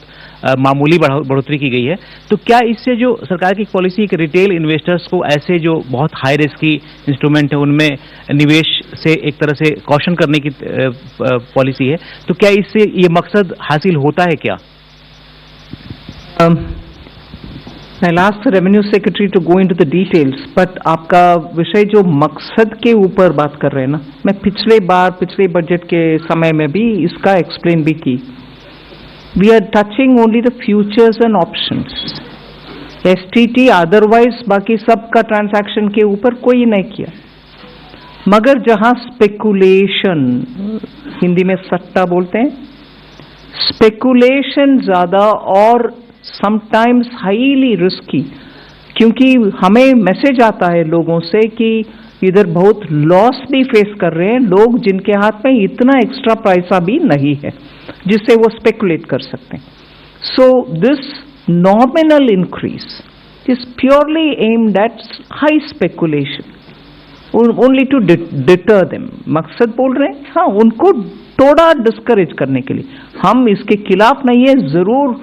मामूली बढ़ोतरी की गई है, तो क्या इससे जो सरकार की पॉलिसी एक रिटेल इन्वेस्टर्स को ऐसे जो बहुत हाई रिस्क की इंस्ट्रूमेंट है उनमें निवेश से एक तरह से कॉशन करने की पॉलिसी है, तो क्या इससे ये मकसद हासिल होता है क्या? I'll ask the Revenue Secretary to go into the details, but आपका विषय जो मकसद के ऊपर बात कर रहे हैं ना, मैं पिछले बजट के समय में भी इसका एक्सप्लेन भी की। We are touching only the futures and options. STT otherwise बाकी सब का ट्रांजैक्शन के ऊपर कोई नहीं किया, मगर जहां स्पेकुलेशन, हिंदी में सट्टा बोलते हैं, स्पेकुलेशन ज्यादा और समटाइम्स हाईली रिस्की, क्योंकि हमें मैसेज आता है लोगों से कि इधर बहुत लॉस भी फेस कर रहे हैं लोग जिनके हाथ में इतना एक्स्ट्रा पैसा भी नहीं है जिससे वो स्पेकुलेट कर सकते हैं। So this nominal increase is purely aimed at high speculation, only to deter them. मकसद बोल रहे हैं, हाँ, उनको थोड़ा डिस्करेज करने के लिए। हम इसके खिलाफ नहीं है, जरूर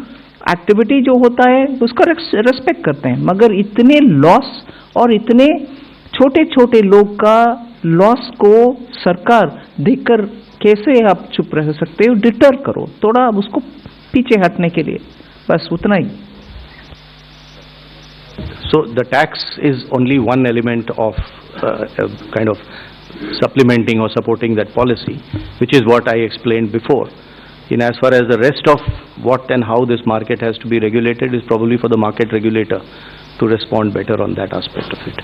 एक्टिविटी जो होता है उसका रेस्पेक्ट करते हैं, मगर इतने लॉस और इतने छोटे छोटे लोग का लॉस को सरकार देखकर कैसे आप चुप रह सकते हो? डिटर करो थोड़ा उसको पीछे हटने के लिए, बस उतना ही। So the tax is only one element of kind of supplementing or supporting that policy, which is what I explained before. In as far as the rest of what and how this market has to be regulated is probably for the market regulator to respond better on that aspect of it.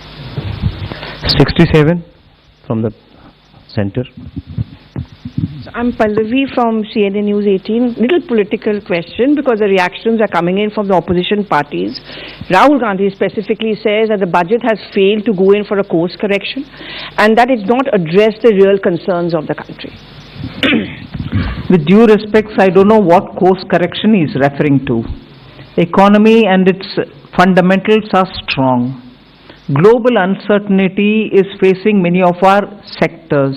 67 from the center. I'm Pallavi from CNN News 18. Little political question because the reactions are coming in from the opposition parties. Rahul Gandhi specifically says that the budget has failed to go in for a course correction and that it's not addressed the real concerns of the country. With due respects, I don't know what course correction he is referring to. Economy and its fundamentals are strong. Global uncertainty is facing many of our sectors,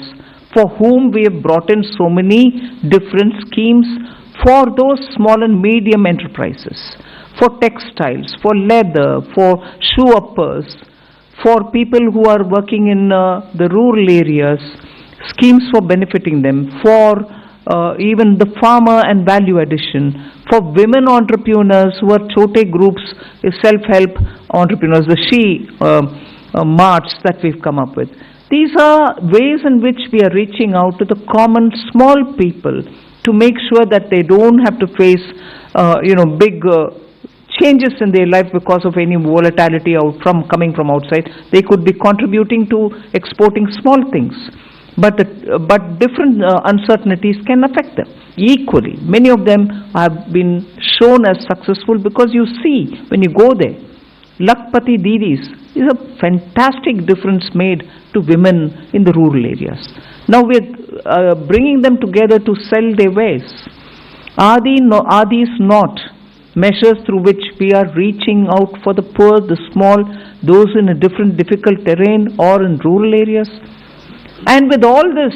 for whom we have brought in so many different schemes for those small and medium enterprises, for textiles, for leather, for shoe uppers, for people who are working in the rural areas, schemes for benefiting them, for even the farmer and value addition, for women entrepreneurs who are chote groups, self-help entrepreneurs, the she marts that we've come up with. These are ways in which we are reaching out to the common small people to make sure that they don't have to face, big changes in their life because of any volatility coming from outside. They could be contributing to exporting small things, but different uncertainties can affect them equally. Many of them have been shown as successful because you see when you go there, Lakpati Didis is a fantastic difference made to women in the rural areas. Now we're bringing them together to sell their wares. Are these not measures through which we are reaching out for the poor, the small, those in a difficult terrain or in rural areas? And with all this,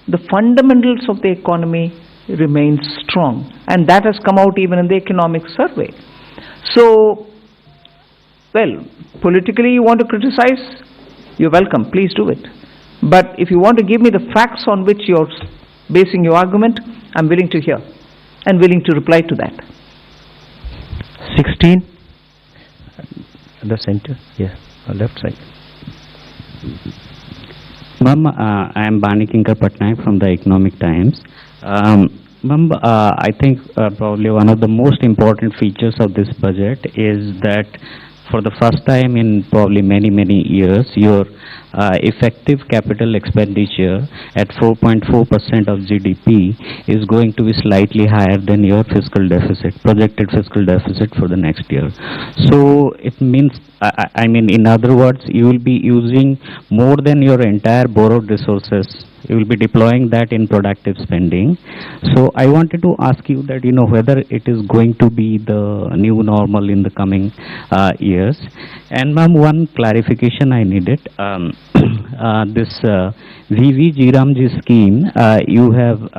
the fundamentals of the economy remain strong, and that has come out even in the economic survey. So, well, politically you want to criticize, you're welcome, please do it. But if you want to give me the facts on which you're basing your argument, I'm willing to hear and willing to reply to that. 16, the center, yeah, left side. Ma'am, I am Bani Kinkar Patnaik from the Economic Times. Ma'am, I think probably one of the most important features of this budget is that for the first time in probably many years, your effective capital expenditure at 4.4% of GDP is going to be slightly higher than your fiscal deficit, projected fiscal deficit for the next year. So it means, I mean, in other words, you will be using more than your entire borrowed resources. You will be deploying that in productive spending. So I wanted to ask you that, whether it is going to be the new normal in the coming years. And ma'am, one clarification I needed. This VV Jiramji scheme, you have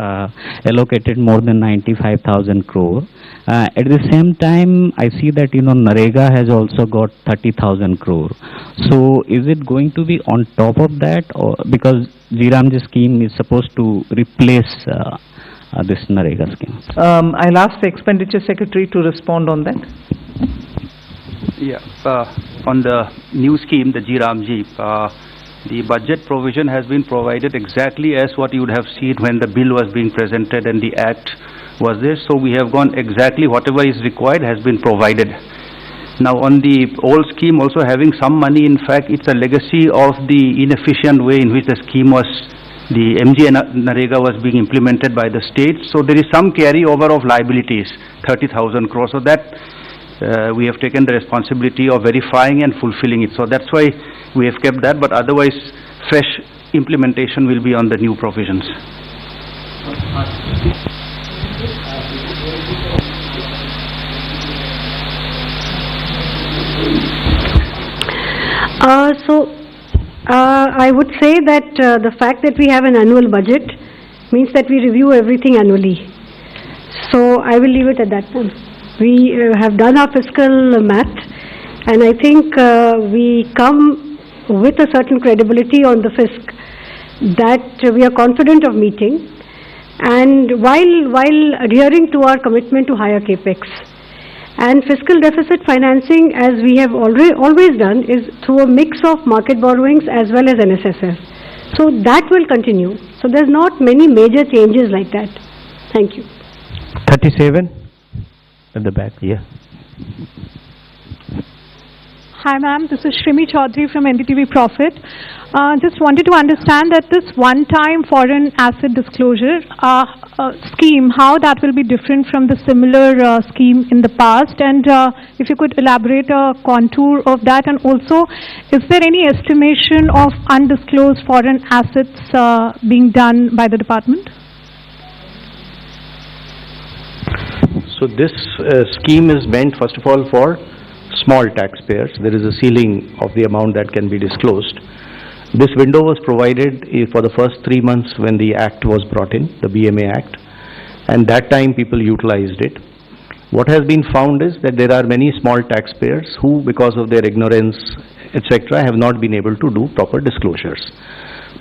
allocated more than 95,000 crore. At the same time, I see that, Narega has also got 30,000 crore. So is it going to be on top of that, or because Jiramji scheme is supposed to replace this Narega scheme? I'll ask the Expenditure Secretary to respond on that. Yeah, on the new scheme, the Jiramji, the budget provision has been provided exactly as what you would have seen when the bill was being presented and the act was there. So we have gone exactly whatever is required has been provided. Now on the old scheme also having some money, in fact it's a legacy of the inefficient way in which the scheme was, the MG Narega was being implemented by the state. So there is some carryover of liabilities, 30,000 crores. So that we have taken the responsibility of verifying and fulfilling it. So that's why we have kept that, but otherwise fresh implementation will be on the new provisions. I would say that the fact that we have an annual budget means that we review everything annually. So I will leave it at that point. We have done our fiscal math, and I think we come with a certain credibility on the fisc that we are confident of meeting, and while adhering to our commitment to higher capex. And fiscal deficit financing, as we have always done, is through a mix of market borrowings as well as NSSF. So that will continue. So there's not many major changes like that. Thank you. 37 at the back, yeah. Hi ma'am, this is Shrimi Chaudhary from NDTV Profit. Just wanted to understand that this one-time foreign asset disclosure scheme, how that will be different from the similar scheme in the past, and if you could elaborate a contour of that, and also is there any estimation of undisclosed foreign assets being done by the department? So this scheme is meant, first of all, for small taxpayers. There is a ceiling of the amount that can be disclosed. This window was provided for the first 3 months when the Act was brought in, the BMA Act, and that time people utilized it. What has been found is that there are many small taxpayers who, because of their ignorance, etc., have not been able to do proper disclosures.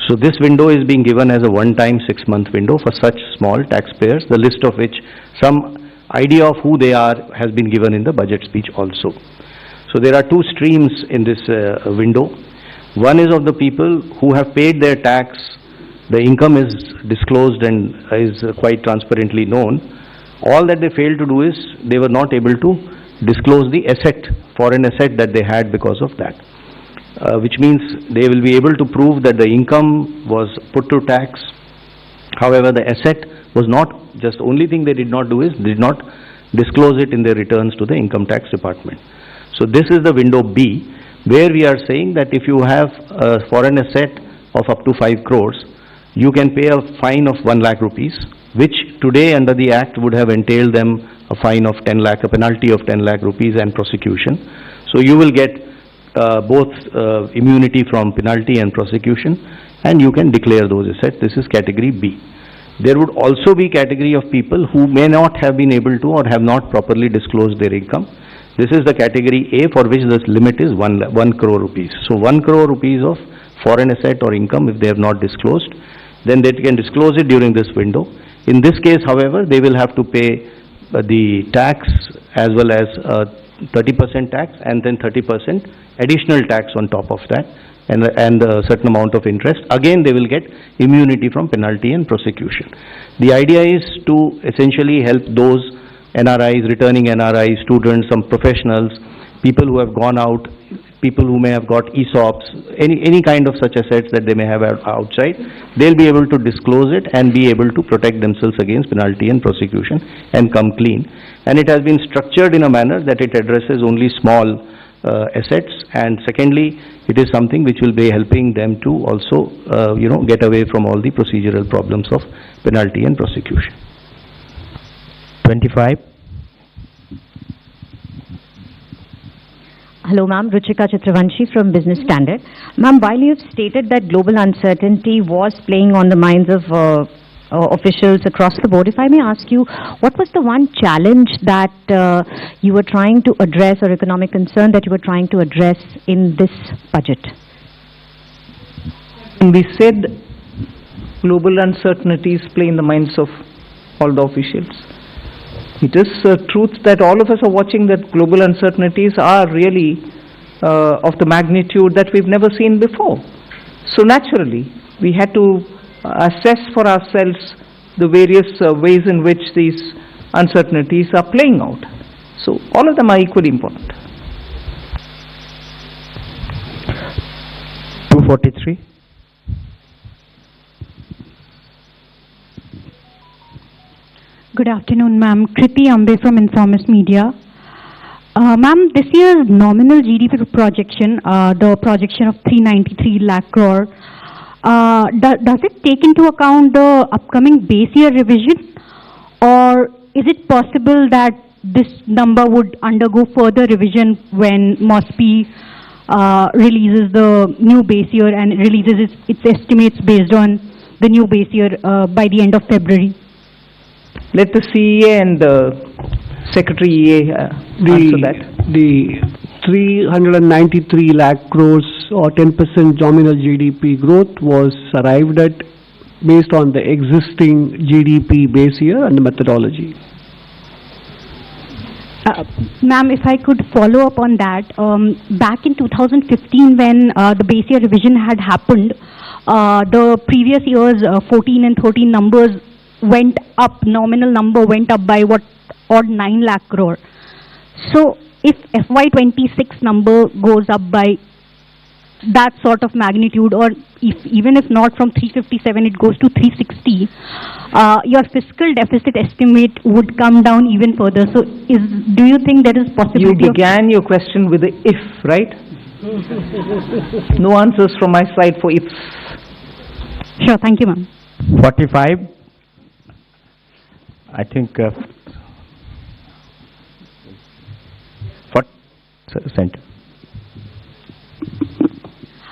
So this window is being given as a one-time 6-month window for such small taxpayers, the list of which some idea of who they are has been given in the budget speech also. So there are two streams in this window. One is of the people who have paid their tax, the income is disclosed and is quite transparently known. All that they failed to do is they were not able to disclose the asset, foreign asset that they had because of that. Which means they will be able to prove that the income was put to tax. However, the asset was not, just only thing they did not do is did not disclose it in their returns to the income tax department. So this is the window B, where we are saying that if you have a foreign asset of up to 5 crores, you can pay a fine of 1 lakh rupees, which today under the Act would have entailed them a fine of 10 lakh, a penalty of 10 lakh rupees and prosecution. So you will get both immunity from penalty and prosecution, and you can declare those assets. This is category B. There would also be category of people who may not have been able to or have not properly disclosed their income. This is the category A, for which the limit is 1 crore rupees. So 1 crore rupees of foreign asset or income, if they have not disclosed, then they can disclose it during this window. In this case, however, they will have to pay the tax as well as 30% tax and then 30% additional tax on top of that, and a certain amount of interest. Again, they will get immunity from penalty and prosecution. The idea is to essentially help those NRIs, returning NRIs, students, some professionals, people who have gone out, people who may have got ESOPs, any kind of such assets that they may have outside. They'll be able to disclose it and be able to protect themselves against penalty and prosecution and come clean. And it has been structured in a manner that it addresses only small assets, and secondly, it is something which will be helping them to also, get away from all the procedural problems of penalty and prosecution. 25. Hello ma'am, Ruchika Chitravanshi from Business Standard. Ma'am, while you have stated that global uncertainty was playing on the minds of officials across the board, if I may ask you, what was the one challenge that you were trying to address, or economic concern that you were trying to address in this budget? We said global uncertainties play in the minds of all the officials. It is a truth that all of us are watching that global uncertainties are really of the magnitude that we've never seen before. So naturally, we had to assess for ourselves the various ways in which these uncertainties are playing out. So all of them are equally important. 243. Good afternoon, ma'am. Kriti Ambe from Informist Media. Ma'am, this year's nominal GDP projection, the projection of 393 lakh crore, does it take into account the upcoming base year revision, or is it possible that this number would undergo further revision when MOSPI releases the new base year and releases its estimates based on the new base year by the end of February? Let the CEA and the Secretary EA answer that. The 393 lakh crores or 10% nominal GDP growth was arrived at based on the existing GDP base year and the methodology. Ma'am, if I could follow up on that, back in 2015 when the base year revision had happened, the previous year's 14 and 13 numbers went up, nominal number went up by what, odd 9 lakh crore. So if FY26 number goes up by that sort of magnitude, or even if not from 357 it goes to 360, your fiscal deficit estimate would come down even further. So do you think there is possibility? You began your question with the if, right? No answers from my side for ifs. Sure, thank you, ma'am. 45. I think 40%.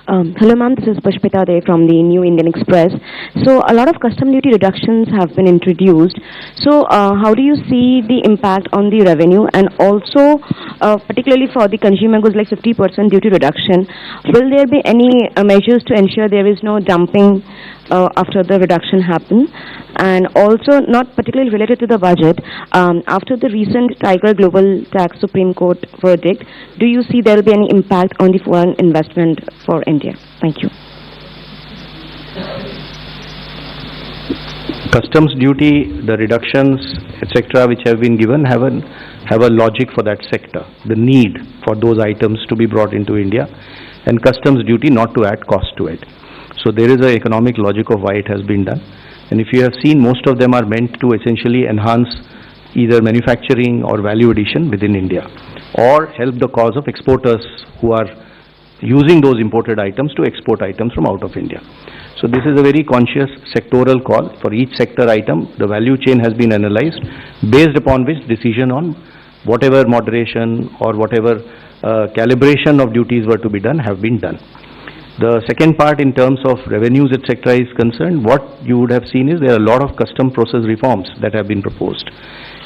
Hello ma'am, this is Pushpita Dey from the New Indian Express. So a lot of custom duty reductions have been introduced. So how do you see the impact on the revenue, and also particularly for the consumer goods like 50% duty reduction, will there be any measures to ensure there is no dumping after the reduction happens? And also, not particularly related to the budget, after the recent Tiger Global Tax Supreme Court verdict, do you see there will be any impact on the foreign investment for India? Thank you. Customs duty, the reductions, etc., which have been given have a logic for that sector, the need for those items to be brought into India, and customs duty not to add cost to it. So there is an economic logic of why it has been done. And if you have seen, most of them are meant to essentially enhance either manufacturing or value addition within India, or help the cause of exporters who are using those imported items to export items from out of India. So this is a very conscious sectoral call. For each sector item, the value chain has been analyzed, based upon which decision on whatever moderation or whatever calibration of duties were to be done have been done. The second part, in terms of revenues, etc., is concerned, what you would have seen is there are a lot of custom process reforms that have been proposed.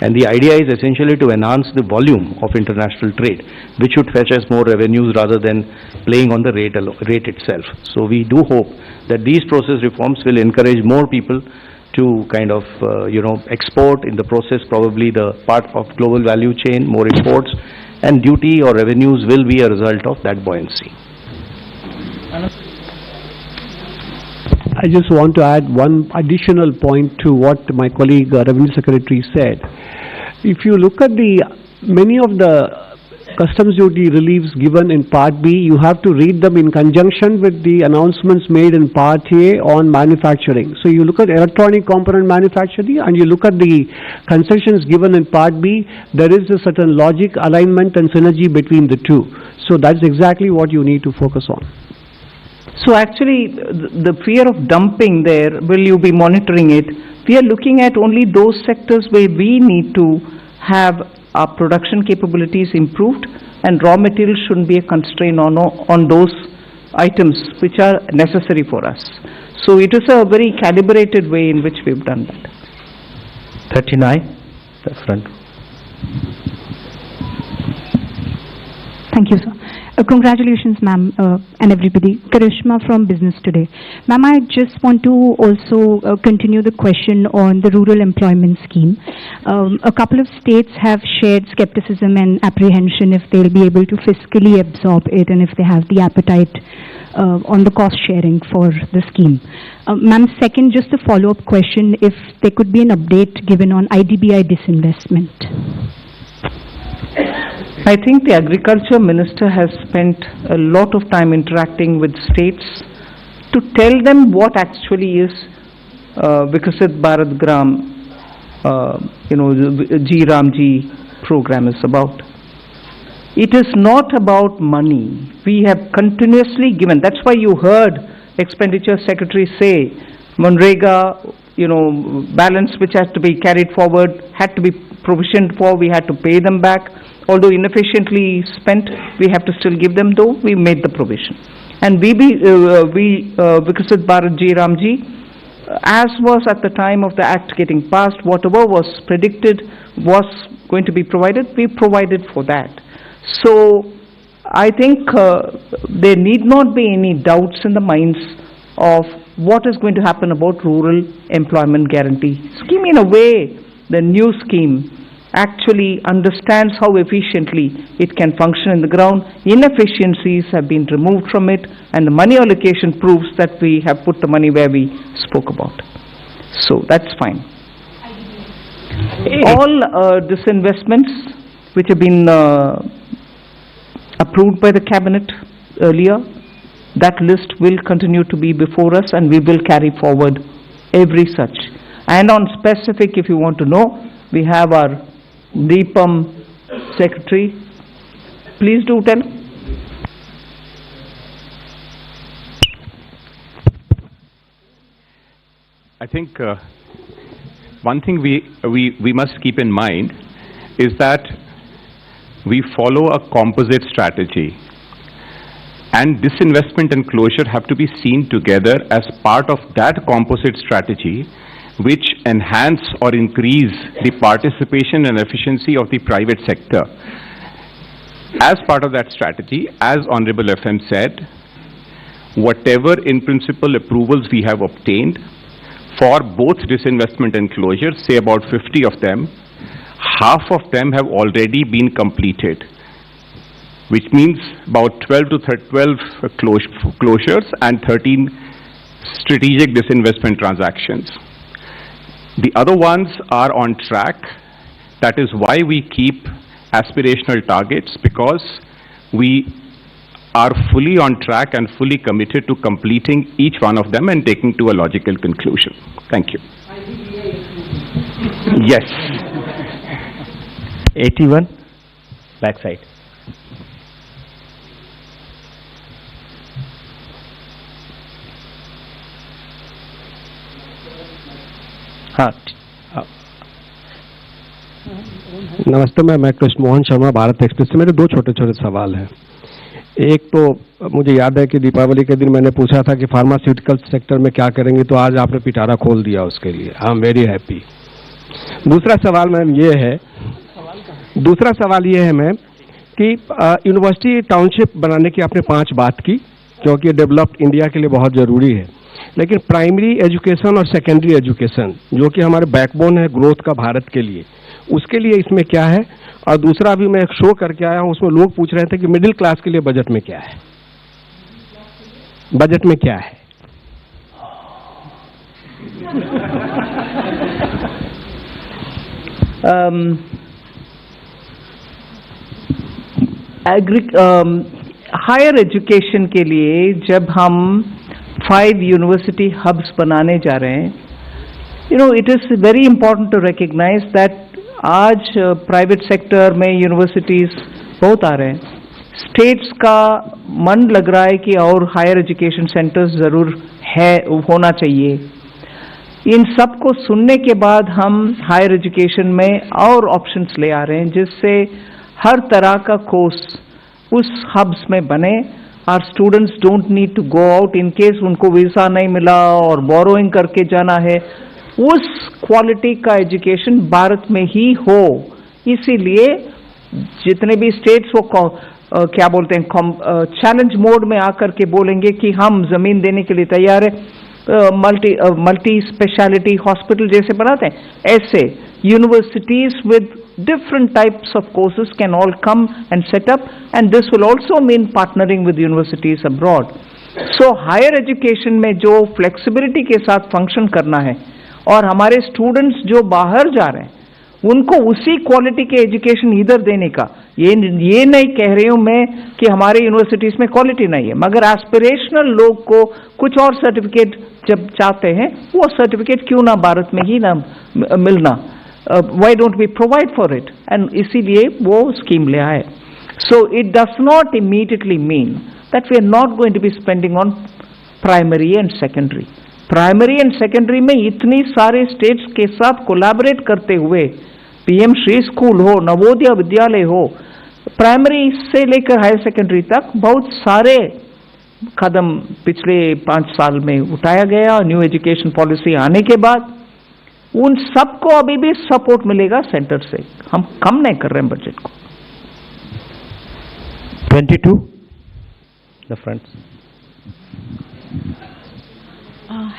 And the idea is essentially to enhance the volume of international trade, which should fetch us more revenues rather than playing on the rate itself. So we do hope that these process reforms will encourage more people to kind of, export, in the process probably the part of global value chain, more imports, and duty or revenues will be a result of that buoyancy. I just want to add one additional point to what my colleague Revenue Secretary said. If you look at many of the customs duty reliefs given in Part B, you have to read them in conjunction with the announcements made in Part A on manufacturing. So you look at electronic component manufacturing and you look at the concessions given in Part B, there is a certain logic, alignment and synergy between the two. So that's exactly what you need to focus on. So actually, the fear of dumping there, will you be monitoring it? We are looking at only those sectors where we need to have our production capabilities improved, and raw materials shouldn't be a constraint on those items which are necessary for us. So it is a very calibrated way in which we've done that. 39, the front. Thank you, sir. Congratulations, ma'am, and everybody. Karishma from Business Today. Ma'am, I just want to also continue the question on the rural employment scheme. A couple of states have shared skepticism and apprehension if they'll be able to fiscally absorb it and if they have the appetite on the cost sharing for the scheme. Ma'am, second, just a follow-up question, if there could be an update given on IDBI disinvestment. I think the Agriculture Minister has spent a lot of time interacting with states to tell them what actually is Vikasit Bharat Gram, G Ramji program is about. It is not about money. We have continuously given. That's why you heard Expenditure Secretary say, Manrega, balance which has to be carried forward, had to be provisioned for, we had to pay them back. Although inefficiently spent, we have to still give them, though we made the provision. And Vikasit Bharat Ji Ramji, as was at the time of the act getting passed, whatever was predicted was going to be provided, we provided for that. So I think there need not be any doubts in the minds of what is going to happen about rural employment guarantee scheme. In a way, the new scheme actually understands how efficiently it can function in the ground. Inefficiencies have been removed from it, and the money allocation proves that we have put the money where we spoke about. So that's fine. All disinvestments which have been approved by the cabinet earlier. That list will continue to be before us, and we will carry forward every such. And on specific, if you want to know, we have our DPAM secretary. Please do tell. I think one thing we must keep in mind is that we follow a composite strategy, and disinvestment and closure have to be seen together as part of that composite strategy, which enhance or increase the participation and efficiency of the private sector. As part of that strategy, as Honorable FM said, whatever in principle approvals we have obtained for both disinvestment and closure, say about 50 of them, half of them have already been completed, which means about 12 closures and 13 strategic disinvestment transactions. The other ones are on track. That is why we keep aspirational targets, because we are fully on track and fully committed to completing each one of them and taking to a logical conclusion. Thank you. Yes. 81, backside. हाँ. नमस्ते, मैं Krishna Mohan Sharma, Bharat express से। मेरे दो छोटे छोटे सवाल हैं। एक तो मुझे याद है कि दीपावली के दिन मैंने पूछा था कि फार्मास्यूटिकल सेक्टर में क्या करेंगे, तो आज आपने पिटारा खोल दिया उसके लिए। I am very happy. दूसरा सवाल मैम ये है मैम कि यूनिवर्सिटी टाउनशिप बनाने की आपने 5 बात की, क्योंकि डेवलप्ड इंडिया के लिए बहुत ज़रूरी है। लेकिन प्राइमरी एजुकेशन और सेकेंडरी एजुकेशन, जो कि हमारे बैकबोन है ग्रोथ का भारत के लिए, उसके लिए इसमें क्या है? और दूसरा भी मैं एक शो करके आया हूँ, उसमें लोग पूछ रहे थे कि मिडिल क्लास के लिए बजट में क्या है? बजट में क्या है? हायर एजुकेशन के लिए जब हम 5 यूनिवर्सिटी हब्स बनाने जा रहे हैं, it is very important to recognize that आज प्राइवेट सेक्टर में यूनिवर्सिटीज बहुत आ रहे हैं। स्टेट्स का मन लग रहा है कि और हायर एजुकेशन सेंटर्स ज़रूर है, होना चाहिए। इन सब को सुनने के बाद हम हायर एजुकेशन में और ऑप्शंस ले आ रहे हैं, जिससे हर तरह का कोर्स उस हब्स में बने। और students don't need to go out in case उनको वीज़ा नहीं मिला और बोरोइंग करके जाना है। उस क्वालिटी का एजुकेशन भारत में ही हो, इसीलिए जितने भी स्टेट्स वो क्या बोलते हैं, चैलेंज मोड में आकर के बोलेंगे कि हम जमीन देने के लिए तैयार है। मल्टी स्पेशलिटी हॉस्पिटल जैसे बनाते हैं, ऐसे universities with different types of courses can all come and set up, and this will also mean partnering with universities abroad. So higher education में जो flexibility के साथ function करना है, और हमारे students जो बाहर जा रहे हैं उनको उसी क्वालिटी के एजुकेशन इधर देने का, ये नहीं कह रही हूँ मैं कि हमारे यूनिवर्सिटीज में क्वालिटी नहीं है, मगर एस्पिरेशनल लोग को कुछ और सर्टिफिकेट जब चाहते हैं, वो सर्टिफिकेट क्यों ना भारत में ही ना मिलना, why don't we provide for it? And इसीलिए वो स्कीम ले आए. So it does not immediately mean that we are not going to be spending on primary and secondary. Primary and secondary में इतनी सारे स्टेट्स के साथ कोलैबोरेट करते हुए पीएम श्री स्कूल हो, नवोदय विद्यालय हो, प्राइमरी से लेकर हायर सेकेंडरी तक बहुत सारे कदम पिछले 5 साल में उठाया गया। न्यू एजुकेशन पॉलिसी आने के बाद उन सबको अभी भी सपोर्ट मिलेगा सेंटर से, हम कम नहीं कर रहे हैं बजट को। 22, the front.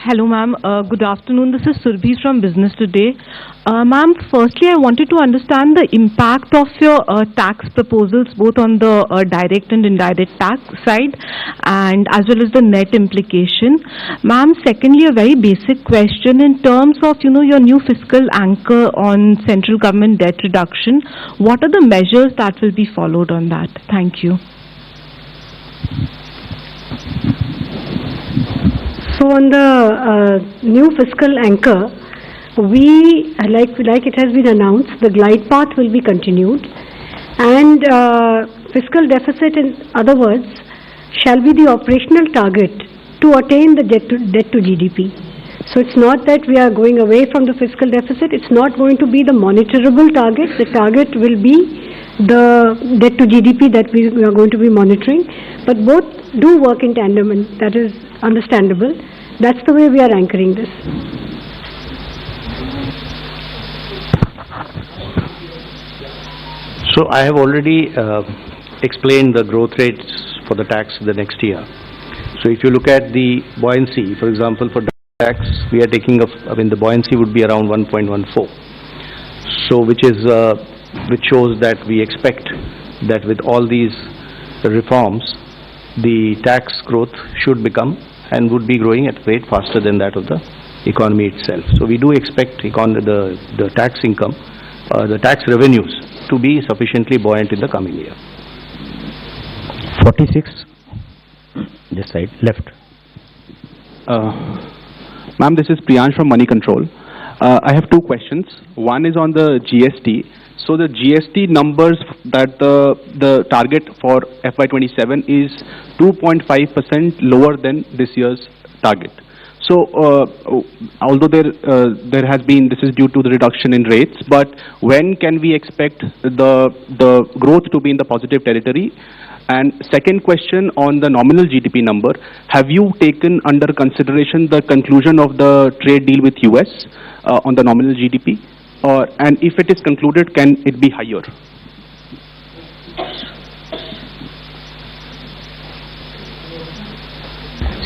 Hello ma'am, good afternoon. This is Surbhi from Business Today. Ma'am, firstly I wanted to understand the impact of your tax proposals both on the direct and indirect tax side and as well as the net implication. Ma'am, secondly a very basic question in terms of your new fiscal anchor on central government debt reduction. What are the measures that will be followed on that? Thank you. So on the new fiscal anchor, we, like it has been announced, the glide path will be continued, and fiscal deficit, in other words, shall be the operational target to attain the debt to GDP. So it's not that we are going away from the fiscal deficit, it's not going to be the monitorable target, the target will be the debt to GDP that we are going to be monitoring, but both do work in tandem, and that is understandable. That's the way we are anchoring this. So I have already explained the growth rates for the tax the next year. So if you look at the buoyancy, for example, for tax, we are taking the buoyancy would be around 1.14. So which shows that we expect that with all these reforms, the tax growth should become and would be growing at a rate faster than that of the economy itself. So we do expect the tax income, the tax revenues to be sufficiently buoyant in the coming year. 46, this side, left. Ma'am, this is Priyansh from Money Control. I have two questions. One is on the GST. So the GST numbers that the target for FY27 is 2.5% lower than this year's target. So although there has been, this is due to the reduction in rates, but when can we expect the growth to be in the positive territory? And second question on the nominal GDP number, have you taken under consideration the conclusion of the trade deal with US on the nominal GDP? And if it is concluded, can it be higher?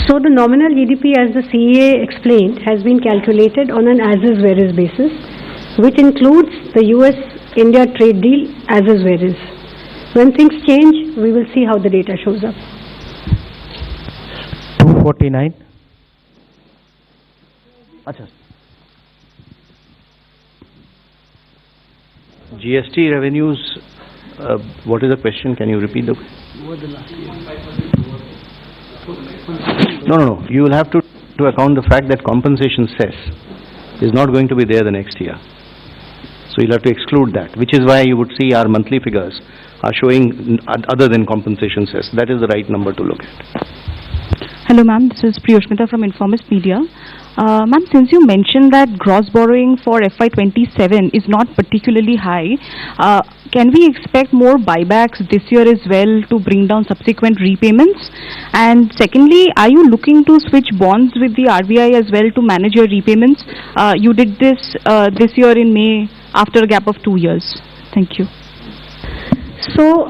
So the nominal GDP, as the CEA explained, has been calculated on an as-is where-is basis, which includes the US-India trade deal as-is where-is. When things change, we will see how the data shows up. 249. Achha. GST revenues, what is the question? Can you repeat the question? No. You will have to account the fact that compensation cess is not going to be there the next year. So you'll have to exclude that, which is why you would see our monthly figures are showing other than compensation cess. That is the right number to look at. Hello ma'am, this is Priyoshmita from Informist Media. Ma'am, since you mentioned that gross borrowing for FY27 is not particularly high, can we expect more buybacks this year as well to bring down subsequent repayments? And secondly, are you looking to switch bonds with the RBI as well to manage your repayments? You did this this year in May after a gap of 2 years. Thank you. So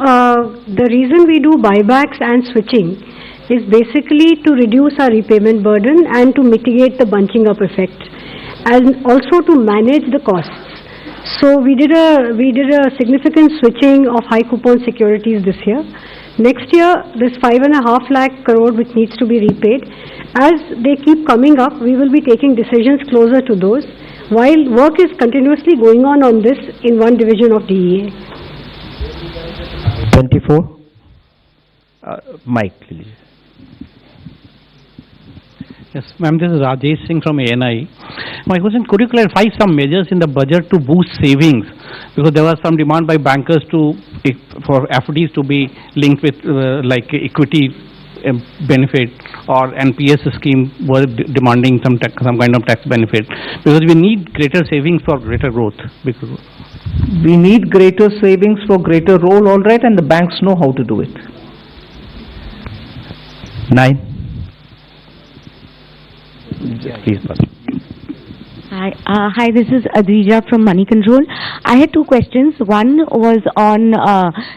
the reason we do buybacks and switching is basically to reduce our repayment burden and to mitigate the bunching up effect, and also to manage the costs. So we did a significant switching of high coupon securities this year. Next year, this 5.5 lakh crore which needs to be repaid, as they keep coming up, we will be taking decisions closer to those, while work is continuously going on this in one division of DEA. 24. Mike, please. Yes, ma'am, this is Rajesh Singh from ANI. My question, could you clarify some measures in the budget to boost savings? Because there was some demand by bankers for FDs to be linked with like equity benefit, or NPS scheme was demanding some kind of tax benefit. Because we need greater savings for greater growth. We need greater savings for greater role, all right, and the banks know how to do it. 9. Please, Hi, this is Adrija from Money Control. I had two questions. One was on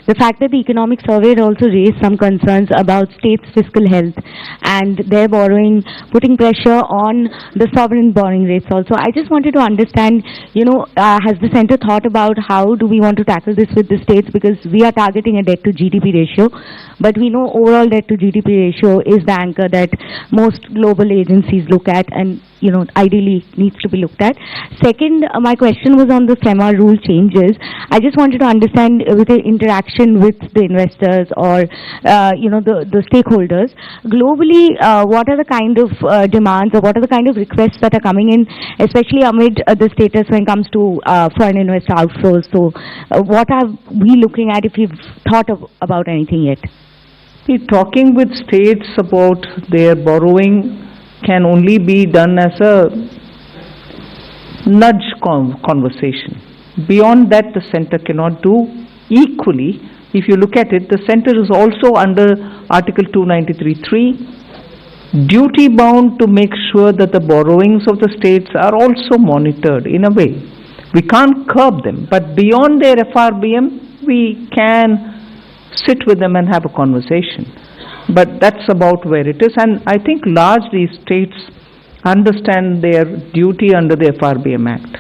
the fact that the economic survey had also raised some concerns about states' fiscal health and their borrowing, putting pressure on the sovereign borrowing rates also. I just wanted to understand, has the centre thought about how do we want to tackle this with the states, because we are targeting a debt to GDP ratio, but we know overall debt to GDP ratio is the anchor that most global agencies look at, and ideally needs to be looked at. Second, my question was on the SEMA rule changes. I just wanted to understand with the interaction with the investors or, the stakeholders, globally, what are the kind of demands or what are the kind of requests that are coming in, especially amid the status when it comes to foreign investor outflows. So what are we looking at, if you've thought about anything yet? Talking with states about their borrowing can only be done as a nudge conversation. Beyond that, the center cannot do. Equally, if you look at it, the center is also under Article 293(3), duty bound to make sure that the borrowings of the states are also monitored in a way. We can't curb them, but beyond their FRBM, we can sit with them and have a conversation. But that's about where it is, and I think largely states understand their duty under the FRBM Act.